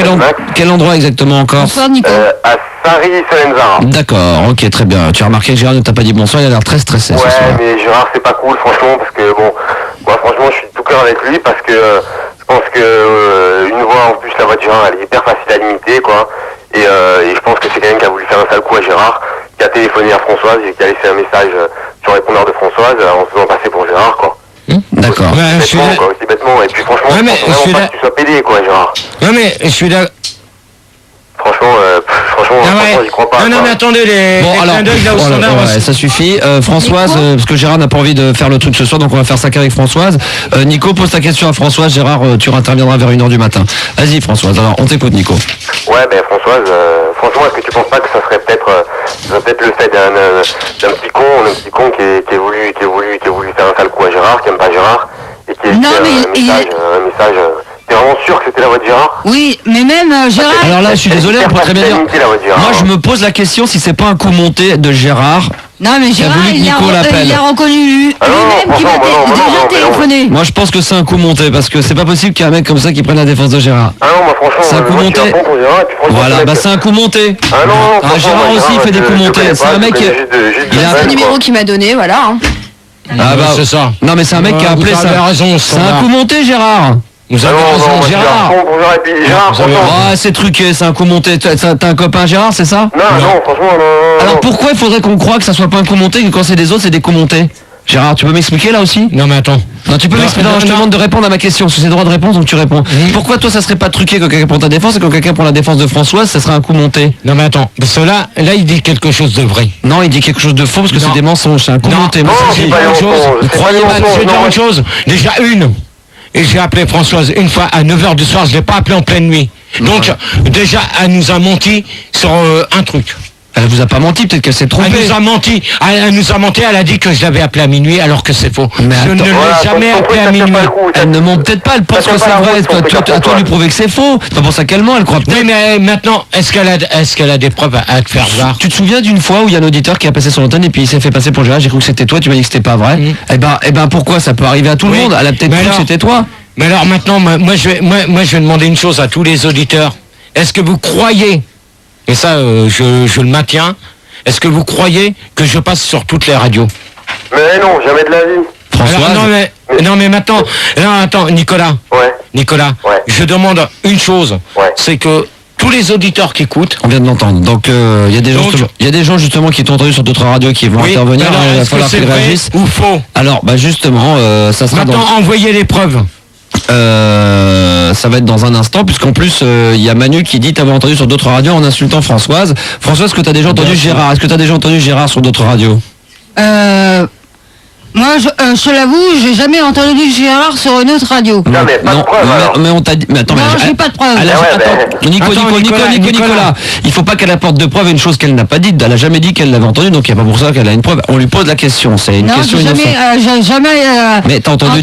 Quel endroit exactement en Corse? Bonsoir Nico. À Saint-Ry-Solenzara. D'accord, ok, très bien. Tu as remarqué que Gérard ne t'a pas dit bonsoir, il a l'air très stressé. Ouais, mais Gérard c'est pas cool franchement, parce que bon, moi franchement je suis de tout cœur avec lui, parce que je pense que une voix, en plus la voix de Gérard elle est hyper facile à limiter quoi, et je pense que c'est quelqu'un qui a voulu faire un sale coup à Gérard, qui a téléphoné à Françoise et qui a laissé un message sur le répondeur de Françoise en se faisant passer pour Gérard quoi. D'accord. Aussi bêtement, et puis franchement, je pense vraiment pas que tu sois pédé quoi Gérard. Non mais, je suis là... Franchement, j'y crois pas. Non mais attendez, les clins d'œil là au standard. Ça suffit. Françoise, parce que Gérard n'a pas envie de faire le truc ce soir, donc on va faire ça qu'avec Françoise. Nico, pose ta question à Françoise. Gérard, tu interviendras vers 1h du matin. Vas-y Françoise, alors on t'écoute Nico. Ouais, ben Françoise, franchement, est-ce que tu penses pas que ça serait peut-être le fait d'un petit con qui a voulu faire un sale coup à Gérard, qui aime pas Gérard, et qui a un message. T'es vraiment sûr que c'était la voix de Gérard? Oui, mais même Gérard... Alors là, je suis désolé, on peut très bien dire... Moi, je me pose la question si c'est pas un coup monté de Gérard Non, mais Gérard, voulu que Nico l'appelle. il a reconnu lui-même qui m'a déjà téléphoné. Moi je pense que c'est un coup monté parce que c'est pas possible qu'il y ait un mec comme ça qui prenne la défense de Gérard. Ah non, moi franchement, C'est un coup moi, je monté. suis à fond pour Gérard, et puis franchement, Voilà, ce bah mec, c'est un coup monté. Ah non, franchement, Gérard moi, aussi il fait des coups je montés. connais C'est pas, un mec. je connais juste Il a de un balle, numéro quoi. qu'il m'a donné, voilà. Hein. Ah bah c'est ça. Non mais c'est un mec qui a appelé vous ça. avez raison, C'est un coup monté Gérard. Vous Ah avez non, non, raison, moi, je suis à Gérard. fond pour Gérard, et puis Gérard, Vous avez franchement. Ah c'est truqué, c'est un coup monté. T'as un copain Gérard, c'est ça? Non, non, franchement, non. Alors pourquoi il faudrait qu'on croie que ça soit pas un coup monté, que quand c'est des autres c'est des coups montés? Gérard, tu peux m'expliquer là aussi? Non mais attends. Non, tu peux m'expliquer. Non, je te demande de répondre à ma question. C'est droit de réponse, donc tu réponds. Pourquoi toi ça serait pas truqué quand quelqu'un prend ta défense et quand quelqu'un prend la défense de Françoise, ça serait un coup monté? Non mais attends, parce que là il dit quelque chose de vrai. Non, il dit quelque chose de faux parce que Non. c'est des mensonges, c'est un coup Non. monté. Moi, Non, ça, c'est j'ai- pas une un chose. mensonge, Vous c'est croyez pas un pas, je vais mensonge, dire non. une chose. Déjà une. Et j'ai appelé Françoise une fois à 9h du soir, je l'ai pas appelé en pleine nuit. Donc déjà elle nous a menti sur un truc. Elle vous a pas menti, peut-être qu'elle s'est Elle trompée. nous a menti, elle a dit que je l'avais appelé à minuit alors que c'est faux. Mais Je ne attends. l'ai Voilà, jamais ton appelé truc, à ça tient minuit. pas le coup, ça- Elle ne ment peut-être pas, elle pense Ça que tient c'est pas la vrai. route, Toi, ton truc, à toi Françoise. lui prouver que c'est faux. C'est pas pour ça qu'elle ment, elle croit peut-être. Oui mais maintenant, est-ce qu'elle a des preuves à te faire voir? Tu te souviens d'une fois où il y a un auditeur qui a passé son antenne et puis il s'est fait passer pour Gérard, j'ai cru que c'était toi, tu m'as dit que c'était pas vrai. Eh ben pourquoi? Ça peut arriver à tout le Oui. monde. Elle a peut-être Mais cru que alors- c'était toi. Mais alors maintenant, moi je vais demander une chose à tous les auditeurs. Est-ce que vous croyez, et ça je le maintiens, est-ce que vous croyez que je passe sur toutes les radios? Mais non, jamais de la vie. Françoise. Alors, non mais maintenant, non, attends, Nicolas, Ouais. Ouais. je demande une chose, Ouais. c'est que tous les auditeurs qui écoutent, On vient de l'entendre. Donc il y a des gens, Donc- il y a des gens justement qui t'ont entendu sur d'autres radios qui vont intervenir. alors, Il va est-ce que falloir c'est qu'ils vrai réagissent. ou faux? Alors bah justement, ça sera Maintenant, envoyez les preuves. ça va être dans un instant, puisqu'en plus il y a Manu qui dit t'avais entendu sur d'autres radios en insultant Françoise. Françoise, est-ce que t'as déjà entendu Gérard? Est-ce que t'as déjà entendu Gérard sur d'autres radios? Moi, je te l'avoue, j'ai jamais entendu Gérard sur une autre radio. Non, mais pas de preuve, alors. mais on t'a dit. Mais attends, Non, mais j'ai pas de preuve. elle a- Ah ouais, attends, ben- Nicolas, il faut pas qu'elle apporte de preuves à une chose qu'elle n'a pas dite. Elle a jamais dit qu'elle l'avait entendu, donc il n'y a pas pour ça qu'elle a une preuve. On lui pose la question, c'est une Non, question j'ai innocente. jamais Mais t'as entendu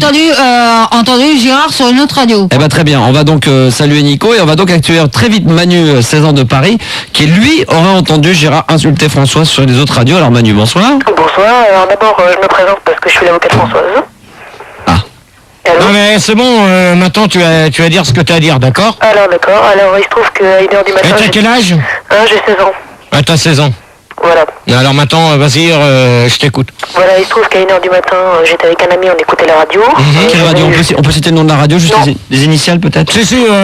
entendu Gérard sur une autre radio. Eh ben très bien, on va donc saluer Nico et on va donc accueillir très vite Manu, 16 ans de Paris, qui lui aurait entendu Gérard insulter Françoise sur les autres radios. Alors Manu, bonsoir. Bonsoir, alors d'abord je me présente parce que je suis l'avocate Françoise. Ah. Allô. Non mais c'est bon, maintenant tu vas dire ce que tu as à dire, d'accord? Alors d'accord, alors il se trouve qu'à 1h du matin... Et t'as quel âge? J'ai 16 ans, Ah, t'as 16 ans. voilà. Alors maintenant, vas-y, je t'écoute. Voilà, il se trouve qu'à 1h du matin, j'étais avec un ami, on écoutait la radio. Quelle radio on peut citer le nom de la radio, juste Non. les initiales peut-être?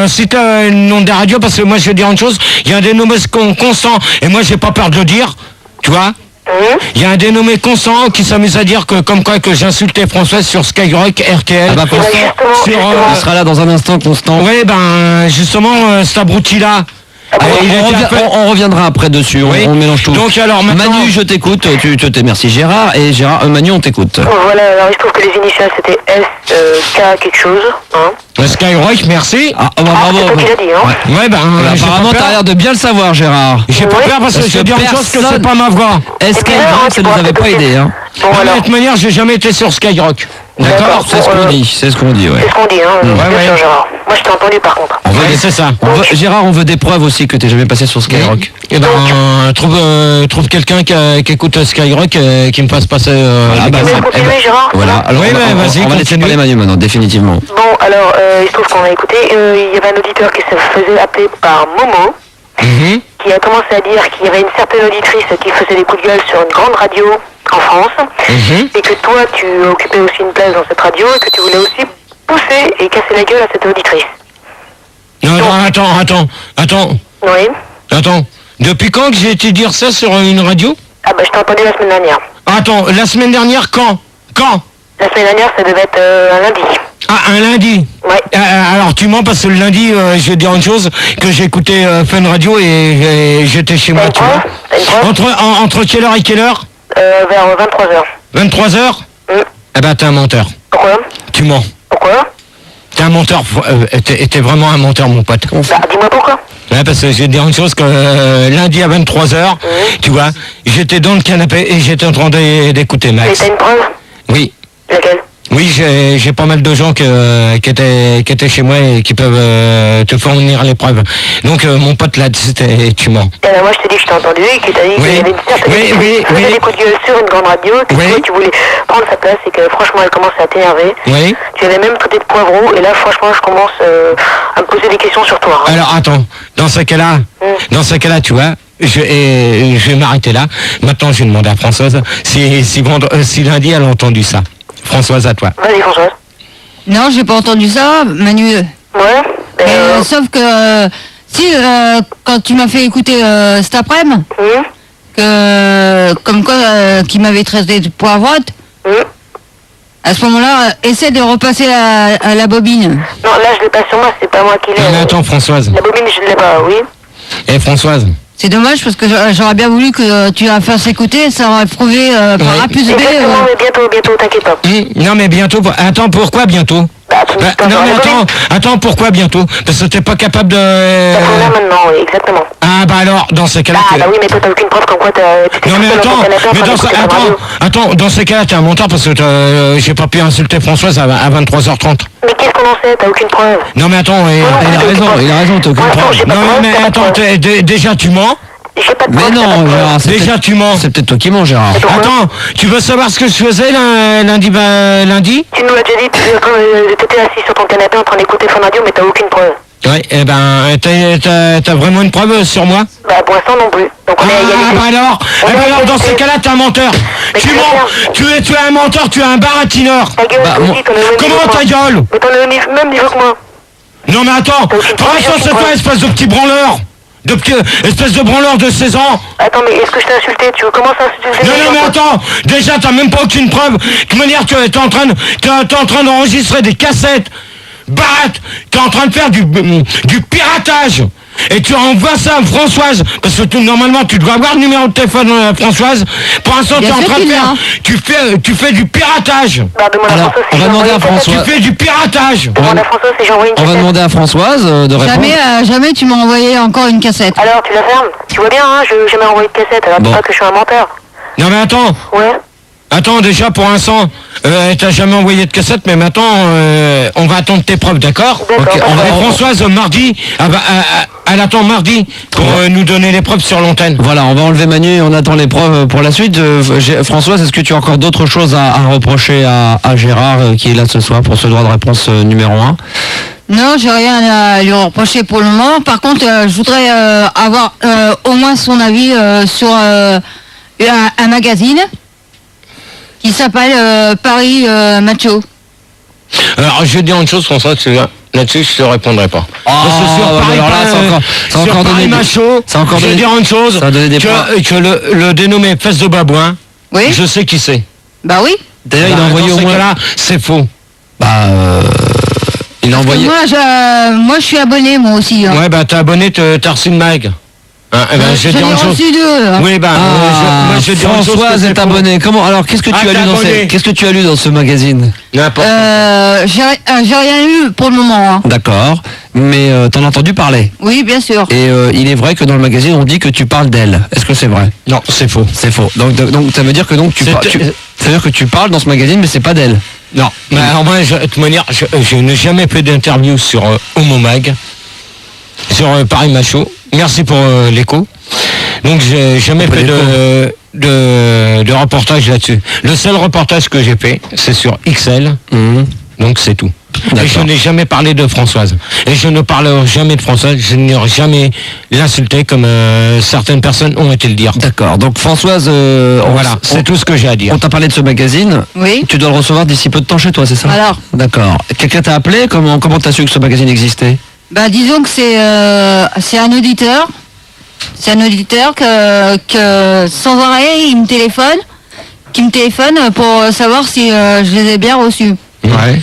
Si t'as le nom de la radio, parce que moi je vais dire une chose, il y a un dénommé constant, et moi j'ai pas peur de le dire, tu vois? Il y a un dénommé constant qui s'amuse à dire que comme quoi que j'insultais Françoise sur Skyrock, RTL. Ah bah Constant, sur, il sera là dans un instant, Constant. oui, ben justement, cet abruti-là. On reviendra après dessus, Oui. on mélange tout. Donc alors maintenant... Manu, je t'écoute, merci Gérard, et Gérard, Manu, on t'écoute. Voilà, alors il se trouve que les initiales c'était K quelque chose, hein. Skyrock, merci. Ah, bah, bravo. c'est toi qui l'as dit, hein. Ouais, ben, j'ai Apparemment, pas t'as peur. l'air de bien le savoir, Gérard. J'ai pas Oui. peur parce que je vais dire une chose que c'est pas ma voix. Est-ce Et qu'elle puis là, ça tu nous pourras avait pas peut-être aidé, hein? Bon Ah, alors, de toute manière, j'ai jamais été sur Skyrock. D'accord, c'est ce qu'on bon, dit, c'est ce qu'on dit, ouais. c'est ce qu'on dit, hein, bien ouais. sûr Gérard. Moi je t'ai entendu par contre. On veut Ouais, des- c'est ça. Gérard, on veut des preuves aussi que t'es jamais passé sur Skyrock. Eh ben, trouve quelqu'un qui écoute Skyrock qui me fasse passer. Voilà, bah, Tu veux c'est- continuer, eh ben, Gérard? Voilà, alors Oui, on va- mais on vas-y, va laisser continue. parler Manu maintenant, définitivement. Bon, alors, il se trouve qu'on a écouté, il y avait un auditeur qui se faisait appeler par Momo, Mhm. qui a commencé à dire qu'il y avait une certaine auditrice qui faisait des coups de gueule sur une grande radio en France, et que toi, tu occupais aussi une place dans cette radio, et que tu voulais aussi pousser et casser la gueule à cette auditrice. Non, attends. Oui. Attends. Depuis quand que j'ai été dire ça sur une radio? Ah bah je t'ai entendu la semaine dernière. Attends, la semaine dernière, quand? La semaine dernière, ça devait être un lundi. Ah, un lundi. Ouais. Alors tu mens parce que le lundi, je vais dire une chose, que j'ai écouté Fun Radio et j'étais chez moi, tu vois. T'as une preuve? Entre quelle heure et quelle heure? Vers 23h. 23h? Eh ben t'es un menteur. Pourquoi? Tu mens. Pourquoi? T'es un menteur. T'es vraiment un menteur, mon pote. Bah dis-moi pourquoi. Ouais, parce que je vais te dire une chose, que lundi à 23h, tu vois, j'étais dans le canapé et j'étais en train d'écouter Mais Max. t'as une preuve? Oui. Laquelle? Oui, j'ai pas mal de gens qui étaient chez moi et qui peuvent te fournir les preuves. Donc mon pote là, tu mens. Eh ben, moi je te dis que je t'ai entendu et que t'as dit qu'il y avait une certaine qui faisait des coups de gueule sur une grande radio, que toi, tu voulais prendre sa place et que franchement elle commence à t'énerver. Oui. Tu avais même traité de poivreau et là franchement je commence à me poser des questions sur toi. Hein. Alors attends, dans ce cas-là, tu vois, je vais m'arrêter là. Maintenant, je vais demander à Françoise si lundi elle a entendu ça. Françoise, à toi. Vas-y Françoise. Non, j'ai pas entendu ça, Manu. Ouais. Sauf que quand tu m'as fait écouter cet après-midi, comme quoi qui m'avait traité de poivrotte, à ce moment-là, essaie de repasser la bobine. Non, là je l'ai pas sur moi, c'est pas moi qui l'ai. Mais attends, Françoise. La bobine je l'ai pas, oui. Et Françoise. C'est dommage parce que j'aurais bien voulu que tu la fasses écouter, ça aurait prouvé par A plus B. Exactement, mais bientôt, t'inquiète pas. Non mais bientôt, attends, pourquoi bientôt? Non mais attends, pourquoi bientôt? Parce que t'es pas capable de... Parce qu'on a maintenant, oui, exactement. Ah bah alors, dans ces cas-là... Ah bah oui, mais toi t'as aucune preuve comme quoi tu t'es... Non mais attends, dans ces cas-là t'es un menteur parce que j'ai pas pu insulter Françoise à 23h30. Mais qu'est-ce qu'on en sait? T'as aucune preuve. Non mais attends, il a raison, t'as aucune preuve. Non mais attends, déjà tu mens. J'ai pas de preuve. Mais non, Gérard, déjà tu mens. c'est peut-être toi qui mens, Gérard. Attends, tu veux savoir ce que je faisais lundi? Tu nous l'as déjà dit, t'étais assis sur ton canapé en train d'écouter Fun Radio, mais t'as aucune preuve. Ouais, eh ben, t'as vraiment une preuve sur moi? Bah pour l'instant non plus. Donc on est à égalité. Bah alors, dans ces cas-là, t'es un menteur. Tu mens, tu es un menteur, tu es un baratineur. Ta gueule, toi aussi, t'en es au même niveau Comment que ta moi. gueule? Mais t'en es au même niveau que moi. Non mais attends, pour l'instant c'est toi, espèce de petit branleur. Espèce de branleur de 16 ans. Attends, mais est-ce que je t'ai insulté? Tu veux commencer à insulter? Non mais attends, déjà t'as même pas aucune preuve. De manière, tu es en train d'enregistrer des cassettes. Barrette, t'es en train de faire du piratage. Et tu envoies ça à Françoise, parce que normalement tu dois avoir le numéro de téléphone Françoise. Pour l'instant tu es en train de faire, tu fais du piratage. Bah demande à Françoise si on va demander à François. Tu fais du piratage. Demande à Françoise si j'ai envoyé une On va cassette. demander à Françoise de répondre. Jamais tu m'as envoyé encore une cassette. Alors tu la fermes? Tu vois bien, hein, je n'ai jamais envoyé de cassette, alors dis pas que je suis un menteur. Non mais attends. Ouais. Attends, déjà pour l'instant, t'as jamais envoyé de cassette, mais maintenant on va attendre tes preuves, d'accord? D'accord. Et Françoise, mardi, elle attend mardi pour nous donner les preuves sur l'antenne. Voilà, on va enlever Manu et on attend les preuves pour la suite. Françoise, est-ce que tu as encore d'autres choses à reprocher à Gérard qui est là ce soir pour ce droit de réponse numéro 1? Non, j'ai rien à lui reprocher pour le moment. Par contre, je voudrais avoir au moins son avis sur un magazine qui s'appelle Paris Macho. Alors je vais dire une chose, François, là-dessus je te répondrai pas. Parce que sur Paris, alors là, c'est encore Paris donné Macho, je vais dire une chose, que le dénommé Fesse de Babouin, Oui. je sais qui c'est. Bah oui. D'ailleurs, il a envoyé dans au ces moins... cas-là, c'est faux. Il a envoyé... Moi, je suis abonné, moi aussi. Hein. Ouais, bah t'es abonné, t'as reçu une mag. Hein, eh ben, je vais dire une chose. reçu deux. Hein. Oui, bah, moi je vais dire une chose. Françoise est abonnée. Comment? Alors, qu'est-ce que tu as lu dans ce magazine? N'importe. J'ai rien lu pour le moment. Hein. D'accord. Mais t'en as entendu parler. Oui, bien sûr. Et il est vrai que dans le magazine, on dit que tu parles d'elle. Est-ce que c'est vrai? Non, c'est faux. C'est faux. Donc ça veut dire que ça veut dire que tu parles dans ce magazine, mais c'est pas d'elle. Non. Mais alors moi, de toute manière, je n'ai jamais fait d'interview sur Homomag, sur Paris Macho. Merci pour l'écho. Donc j'ai jamais fait de reportage là-dessus. Le seul reportage que j'ai fait, c'est sur XL. Donc c'est tout. Et je n'ai jamais parlé de Françoise. Et je ne parlerai jamais de Françoise. Je n'aurai jamais l'insulté comme certaines personnes ont été le dire. D'accord. Donc Françoise, voilà, c'est tout ce que j'ai à dire. On t'a parlé de ce magazine. Oui. Tu dois le recevoir d'ici peu de temps chez toi, c'est ça? Alors. D'accord. Quelqu'un t'a appelé? Comment t'as su que ce magazine existait? Bah disons que c'est un auditeur. C'est un auditeur que sans arrêt, qui me téléphone pour savoir si je les ai bien reçus. Ouais.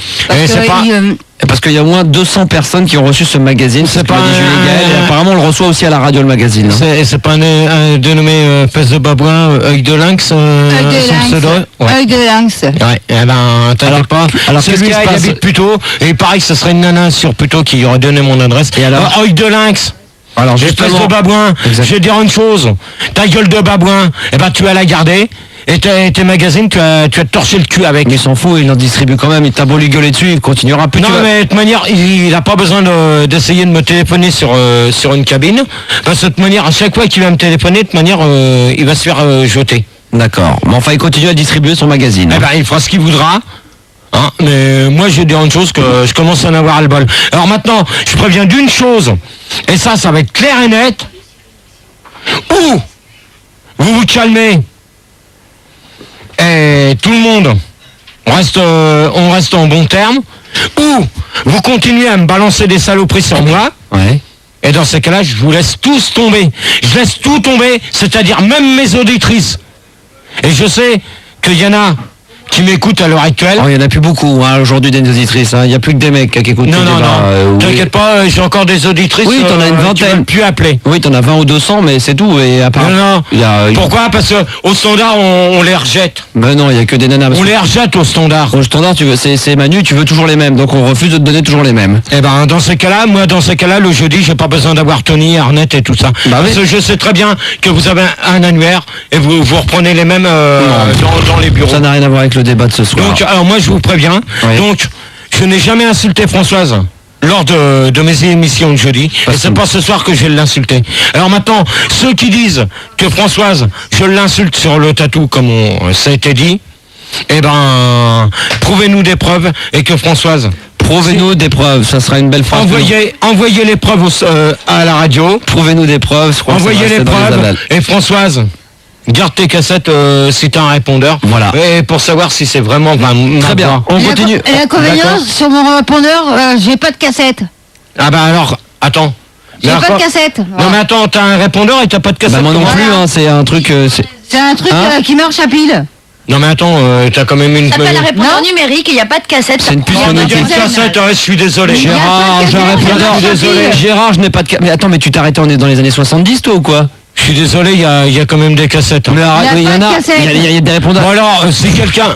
Parce qu'il y a au moins 200 personnes qui ont reçu ce magazine. C'est pas et apparemment on le reçoit aussi à la radio, le magazine. C'est pas un dénommé Fesse de Babouin, œil de lynx, Œil de lynx. Ouais, eh ben t'inquiète pas. Alors qu'est-ce qui se passe? Il habite Puteaux, et il paraît que ce serait une nana sur Puteaux qui aurait donné mon adresse. Et alors œil de lynx. Alors espèce de babouin, je vais dire une chose, ta gueule de babouin, eh ben tu vas la garder. Et tes magazines, tu vas te torcher le cul avec. Mais il s'en fout, il en distribue quand même. Il t'a beau lui gueuler dessus, il continuera plus. Non, mais de toute manière, il n'a pas besoin d'essayer de me téléphoner sur une cabine. Parce que de toute manière, à chaque fois qu'il va me téléphoner, de toute manière, il va se faire jeter. D'accord. Mais enfin, il continue à distribuer son magazine. Eh ben, il fera ce qu'il voudra. Hein, mais moi, je dis une chose que je commence à en avoir le bol. Alors maintenant, je préviens d'une chose. Et ça va être clair et net. Ou vous vous calmez. Et tout le monde, on reste en bon terme. Ou vous continuez à me balancer des saloperies sur moi. Ouais. Et dans ces cas-là, je vous laisse tous tomber. Je laisse tout tomber, c'est-à-dire même mes auditrices. Et je sais qu'il y en a qui m'écoutent à l'heure actuelle. Il n'y en a plus beaucoup aujourd'hui des auditrices. Il n'y a plus que des mecs qui écoutent. Non, t'inquiète pas, j'ai encore des auditrices. Oui, t'en as une vingtaine. Plus appeler. Oui, t'en as 20 ou 200, mais c'est tout. Et à part... Non. Pourquoi? Parce qu'au standard, on les rejette. Ben non, il n'y a que des nanas. On les rejette au standard. Au standard, c'est Manu, tu veux toujours les mêmes. Donc on refuse de te donner toujours les mêmes. Eh ben, dans ces cas-là, le jeudi, j'ai pas besoin d'avoir Tony, Arnett et tout ça. Bah parce que je sais très bien que vous avez un annuaire et vous reprenez les mêmes dans les bureaux. Ça n'a rien à voir avec le débat de ce soir. Donc, alors moi je vous préviens, donc je n'ai jamais insulté Françoise lors de mes émissions de jeudi, et c'est pas ce soir que je vais l'insulter. Alors maintenant, ceux qui disent que Françoise, je l'insulte sur le tatou comme ça a été dit, eh ben, prouvez-nous des preuves, et que Françoise... Prouvez-nous des preuves, ça sera une belle phrase. Envoyez les preuves à la radio. Prouvez-nous des preuves, envoyez les preuves, et Françoise... Garde tes cassettes si t'as un répondeur. Voilà. Et pour savoir si c'est vraiment... Très bien, on continue. Et l'inconvénient, sur mon répondeur, j'ai pas de cassette. Ah bah alors, attends. J'ai pas de cassette. Non mais attends, t'as un répondeur et t'as pas de cassette. Bah moi non plus, c'est un truc... C'est un truc qui marche à pile. Non mais attends, t'as quand même une... Ça s'appelle un répondeur numérique et il n'y a pas de cassette. C'est une puce magnétique. Il y a une cassette, je suis désolé. Gérard, j'ai un répondeur. Désolé. Gérard, je n'ai pas de cassette. Mais attends, mais tu t'es arrêté, on est dans les années 70 toi ou quoi? Je suis désolé, il y a quand même des cassettes. Mais arrête, il y en a. Il y a des répondeurs. Bon alors, si quelqu'un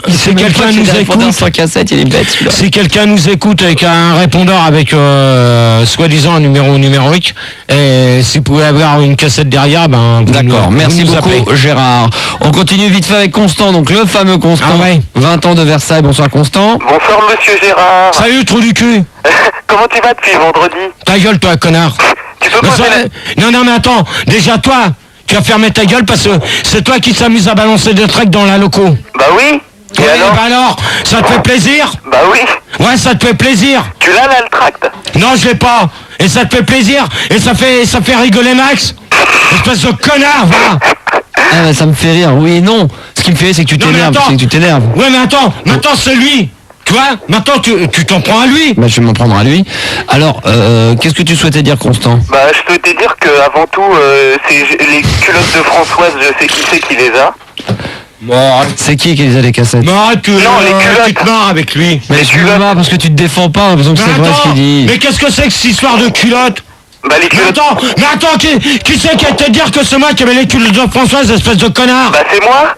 nous écoute, sans cassette, il est bête celui-là. Si quelqu'un nous écoute avec un répondeur avec soi-disant un numéro numérique, et si vous pouvez avoir une cassette derrière, ben... D'accord, merci beaucoup Gérard. On continue vite fait avec Constant, donc le fameux Constant. Ah ouais. 20 ans de Versailles, bonsoir Constant. Bonsoir monsieur Gérard. Salut, trou du cul. Comment tu vas depuis vendredi? Ta gueule, toi, connard. Tu peux poser Non, mais attends, déjà toi, tu vas fermer ta gueule parce que c'est toi qui s'amuse à balancer des tracts dans la loco. Bah oui. Et alors bah alors, ça te fait plaisir? Bah oui. Ouais, ça te fait plaisir. Tu l'as là le tract? Non, je l'ai pas. Et ça te fait plaisir. Et ça fait rigoler Max. Espèce de connard, va. Ah bah, ça me fait rire, oui et non. Ce qui me fait rire, c'est que tu t'énerves. Ouais, mais attends, maintenant c'est lui. Tu vois, maintenant tu t'en prends à lui. Bah, je vais m'en prendre à lui. Alors, qu'est-ce que tu souhaitais dire, Constant? Bah, je souhaitais dire que avant tout, c'est les culottes de Françoise, je sais qui c'est qui les a. Bon, c'est qui les a les cassettes? Non, arrête, tu te marres avec lui. Mais tu me marres parce que tu te défends pas, en faisant que c'est vrai ce qu'il dit. Mais qu'est-ce que c'est que cette histoire de culottes? Bah, les culottes... Mais attends, qui c'est qui a te dire que c'est moi qui avais les culottes de Françoise, espèce de connard? Bah, c'est moi.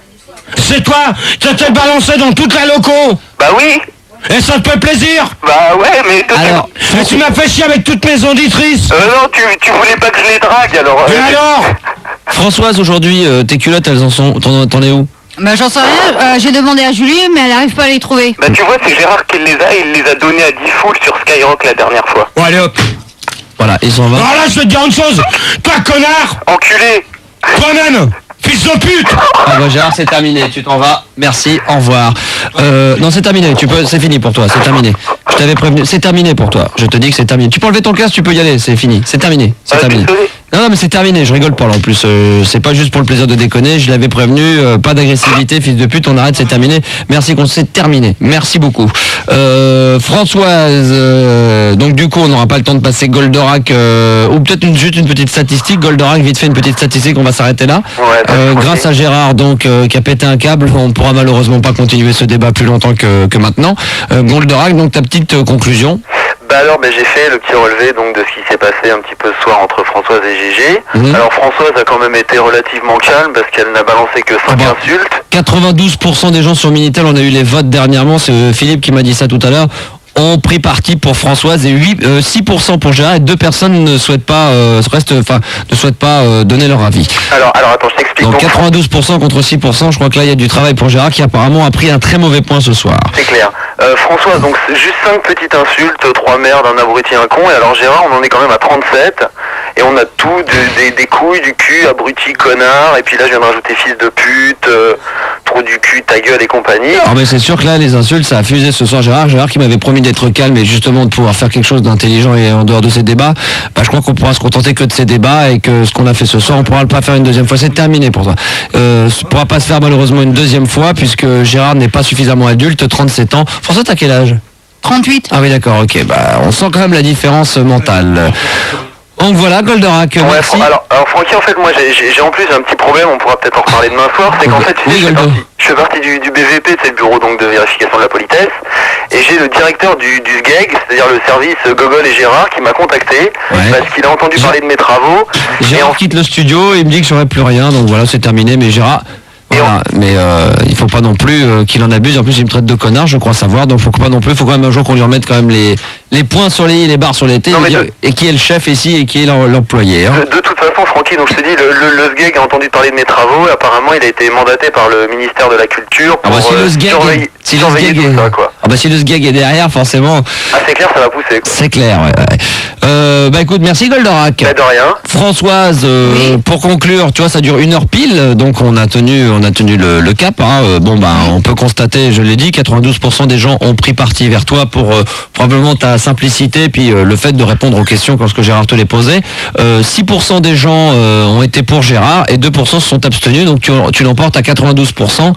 C'est toi. T'as été balancé dans toute la loco. Bah oui. Et ça te fait plaisir? Bah ouais, mais... Alors, mais tu m'as fait chier avec toutes mes auditrices. Non, tu voulais pas que je les drague, alors... Mais alors? Françoise, aujourd'hui, tes culottes, elles en sont... T'en es où? Bah j'en sais rien, j'ai demandé à Julie, mais elle arrive pas à les trouver. Bah tu vois, c'est Gérard qui les a, et il les a donnés à 10 foules sur Skyrock la dernière fois. Bon, allez hop. Voilà, ils sont 20. Alors là, je vais te dire une chose. Toi, connard. Enculé. Toi-même. Fils de pute. Ah bah Gérard, c'est terminé, tu t'en vas. Merci, au revoir. Non, c'est terminé, c'est fini pour toi, c'est terminé. Je t'avais prévenu, c'est terminé pour toi. Je te dis que c'est terminé. Tu peux enlever ton casque, tu peux y aller, c'est fini, c'est terminé. C'est terminé. Désolé. Non, mais c'est terminé, je rigole pas là en plus. C'est pas juste pour le plaisir de déconner, je l'avais prévenu, pas d'agressivité, fils de pute, on arrête, c'est terminé. Merci qu'on c'est terminé. Merci beaucoup. Françoise, donc du coup on n'aura pas le temps de passer Goldorak, ou peut-être juste une petite statistique. Goldorak, vite fait une petite statistique, on va s'arrêter là. Ouais, grâce à Gérard donc qui a pété un câble, on pourra malheureusement pas continuer ce débat plus longtemps que maintenant. Goldorak, donc ta petite conclusion. Bah alors, j'ai fait le petit relevé donc de ce qui s'est passé un petit peu ce soir entre Françoise et Gégé. Alors Françoise a quand même été relativement calme parce qu'elle n'a balancé que 5 insultes. 92% des gens sur Minitel, on a eu les votes dernièrement, c'est Philippe qui m'a dit ça tout à l'heure. ont pris parti pour Françoise et 6% pour Gérard, et 2 personnes ne souhaitent pas donner leur avis. Alors attends, je t'explique. Donc 92% contre 6%, je crois que là il y a du travail pour Gérard qui apparemment a pris un très mauvais point ce soir. C'est clair. Françoise, donc c'est juste 5 petites insultes, 3 merdes, un abruti, un con, et alors Gérard, on en est quand même à 37, et on a tout, des couilles, du cul, abruti, connard, et puis là je viens de rajouter fils de pute, trou du cul, ta gueule et compagnie. Alors mais c'est sûr que là les insultes ça a fusé ce soir. Gérard qui m'avait promis d'être calme et justement de pouvoir faire quelque chose d'intelligent et en dehors de ces débats, je crois qu'on pourra se contenter que de ces débats et que ce qu'on a fait ce soir on pourra pas faire une deuxième fois, c'est terminé pour toi. Ça pourra pas se faire malheureusement une deuxième fois puisque Gérard n'est pas suffisamment adulte, 37 ans. François, t'as quel âge? 38. Ah oui d'accord, ok, on sent quand même la différence mentale. Donc voilà, Goldorak, ouais, merci. Alors Francky, en fait, moi j'ai en plus un petit problème, on pourra peut-être en reparler demain soir, c'est qu'en fait, tu sais, je fais partie du BVP, c'est le bureau donc de vérification de la politesse, et j'ai le directeur du SGEG, c'est-à-dire le service Gogol et Gérard, qui m'a contacté, parce qu'il a entendu parler de mes travaux. Gérard quitte le studio et il me dit que j'aurai plus rien, donc voilà, c'est terminé, mais Gérard... Voilà, mais il faut pas non plus qu'il en abuse. En plus, il me traite de connard, je crois savoir. Donc, faut quand même un jour qu'on lui remette quand même les points sur les i, les barres sur les t, et qui est le chef ici et qui est l'employé. Hein. De toute façon, Francky, donc je te dis, le SGEG a entendu parler de mes travaux. Et apparemment, il a été mandaté par le ministère de la Culture pour surveiller tout ça, quoi. Ah bah si le SGEG est derrière, forcément. Ah c'est clair, ça va pousser, quoi. C'est clair, ouais. Écoute, merci Goldorak. De rien. Françoise, pour conclure, tu vois, ça dure 1 heure pile, donc on a tenu le cap. Hein. On peut constater, je l'ai dit, 92% des gens ont pris parti vers toi pour probablement ta simplicité, puis le fait de répondre aux questions lorsque Gérard te les posait. 6% des gens ont été pour Gérard et 2% se sont abstenus, donc tu l'emportes à 92%.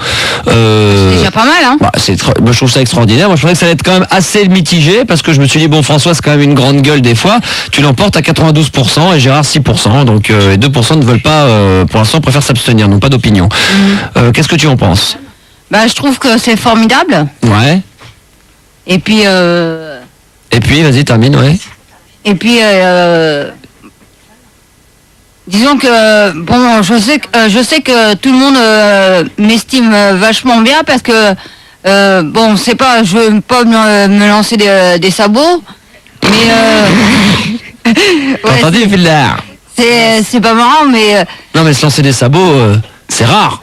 C'est déjà pas mal, hein. Je trouve ça extraordinaire. Moi, je pensais que ça allait être quand même assez mitigé parce que je me suis dit, François, c'est quand même une grande gueule des fois. Tu l'emportes à 92% et Gérard 6%. Donc, 2% ne veulent pas, pour l'instant, préfèrent s'abstenir, n'ont pas d'opinion. Qu'est-ce que tu en penses? Je trouve que c'est formidable. Ouais. Et puis, vas-y, termine, ouais. Et puis, disons que, je sais que tout le monde m'estime vachement bien parce que, c'est pas, je veux pas me lancer des sabots, mais T'as entendu, Fildar? C'est pas marrant, mais non, mais se lancer des sabots, c'est rare.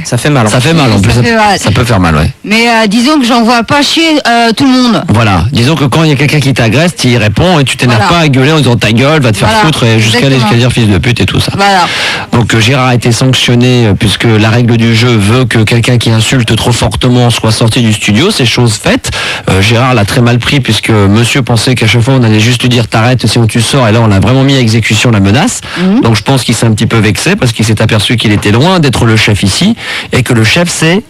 Ça fait mal. Ça fait mal en plus. Ça peut faire mal, ouais. Mais disons que j'en vois pas chier tout le monde. Voilà. Disons que quand il y a quelqu'un qui t'agresse, tu y réponds et tu t'énerves pas à gueuler en disant ta gueule, va te faire foutre et jusqu'à dire fils de pute et tout ça. Voilà. Donc Gérard a été sanctionné puisque la règle du jeu veut que quelqu'un qui insulte trop fortement soit sorti du studio. C'est chose faite. Gérard l'a très mal pris puisque monsieur pensait qu'à chaque fois on allait juste lui dire t'arrêtes sinon tu sors, et là on a vraiment mis à exécution la menace. Donc je pense qu'il s'est un petit peu vexé parce qu'il s'est aperçu qu'il était loin d'être le chef ici et que le chef c'est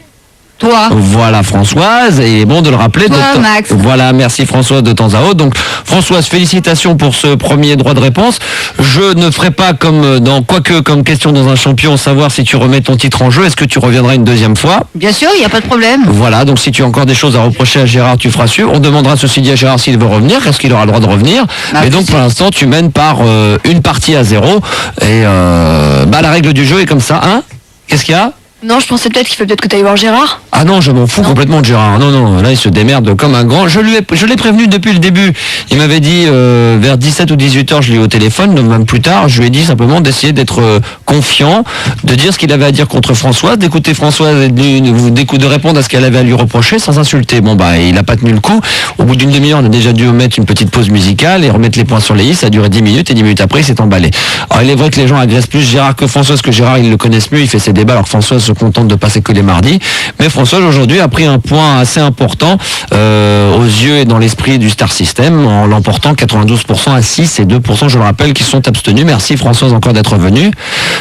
toi. Voilà Françoise, et il est bon de le rappeler. Max. Voilà, merci Françoise de temps à autre. Donc Françoise, félicitations pour ce premier droit de réponse. Je ne ferai pas comme question dans un champion, savoir si tu remets ton titre en jeu. Est-ce que tu reviendras une deuxième fois? Bien sûr, il n'y a pas de problème. Voilà, donc si tu as encore des choses à reprocher à Gérard, tu feras suivre. On demandera ceci dit à Gérard s'il veut revenir, est-ce qu'il aura le droit de revenir. Mais donc pour l'instant, tu mènes par une partie à 0. Et la règle du jeu est comme ça, hein? Qu'est-ce qu'il y a? Non, je pensais peut-être qu'il faut que tu ailles voir Gérard. Ah non, je m'en fous complètement de Gérard. Non, là il se démerde comme un grand. Je l'ai prévenu depuis le début. Il m'avait dit vers 17 ou 18 heures, je l'ai eu au téléphone, donc même plus tard, je lui ai dit simplement d'essayer d'être confiant, de dire ce qu'il avait à dire contre Françoise, d'écouter Françoise et de répondre à ce qu'elle avait à lui reprocher sans insulter. Il a pas tenu le coup. Au bout d'une demi-heure, on a déjà dû mettre une petite pause musicale et remettre les points sur les i. Ça a duré 10 minutes et 10 minutes après, il s'est emballé. Alors il est vrai que les gens agressent plus Gérard que Françoise, que Gérard, ils le connaissent mieux, il fait ses débats alors que Françoise se contente de passer que les mardis. Mais Françoise aujourd'hui a pris un point assez important aux yeux et dans l'esprit du Star System en l'emportant 92% à 6 et 2%, je le rappelle, qui sont abstenus. Merci Françoise encore d'être venue.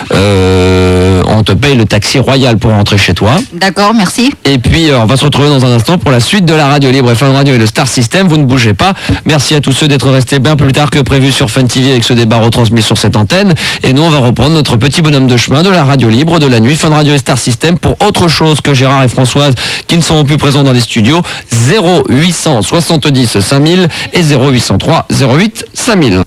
On te paye le taxi royal pour rentrer chez toi. D'accord, merci. Et puis on va se retrouver dans un instant pour la suite de la radio libre et Fun Radio et le Star System. Vous ne bougez pas. Merci à tous ceux d'être restés bien plus tard que prévu sur Fun TV avec ce débat retransmis sur cette antenne. Et nous on va reprendre notre petit bonhomme de chemin de la radio libre de la nuit, Fun Radio et Star System, pour autre chose que Gérard et Françoise qui ne seront plus présents dans les studios. 0870 5000 et 0803 08 5000.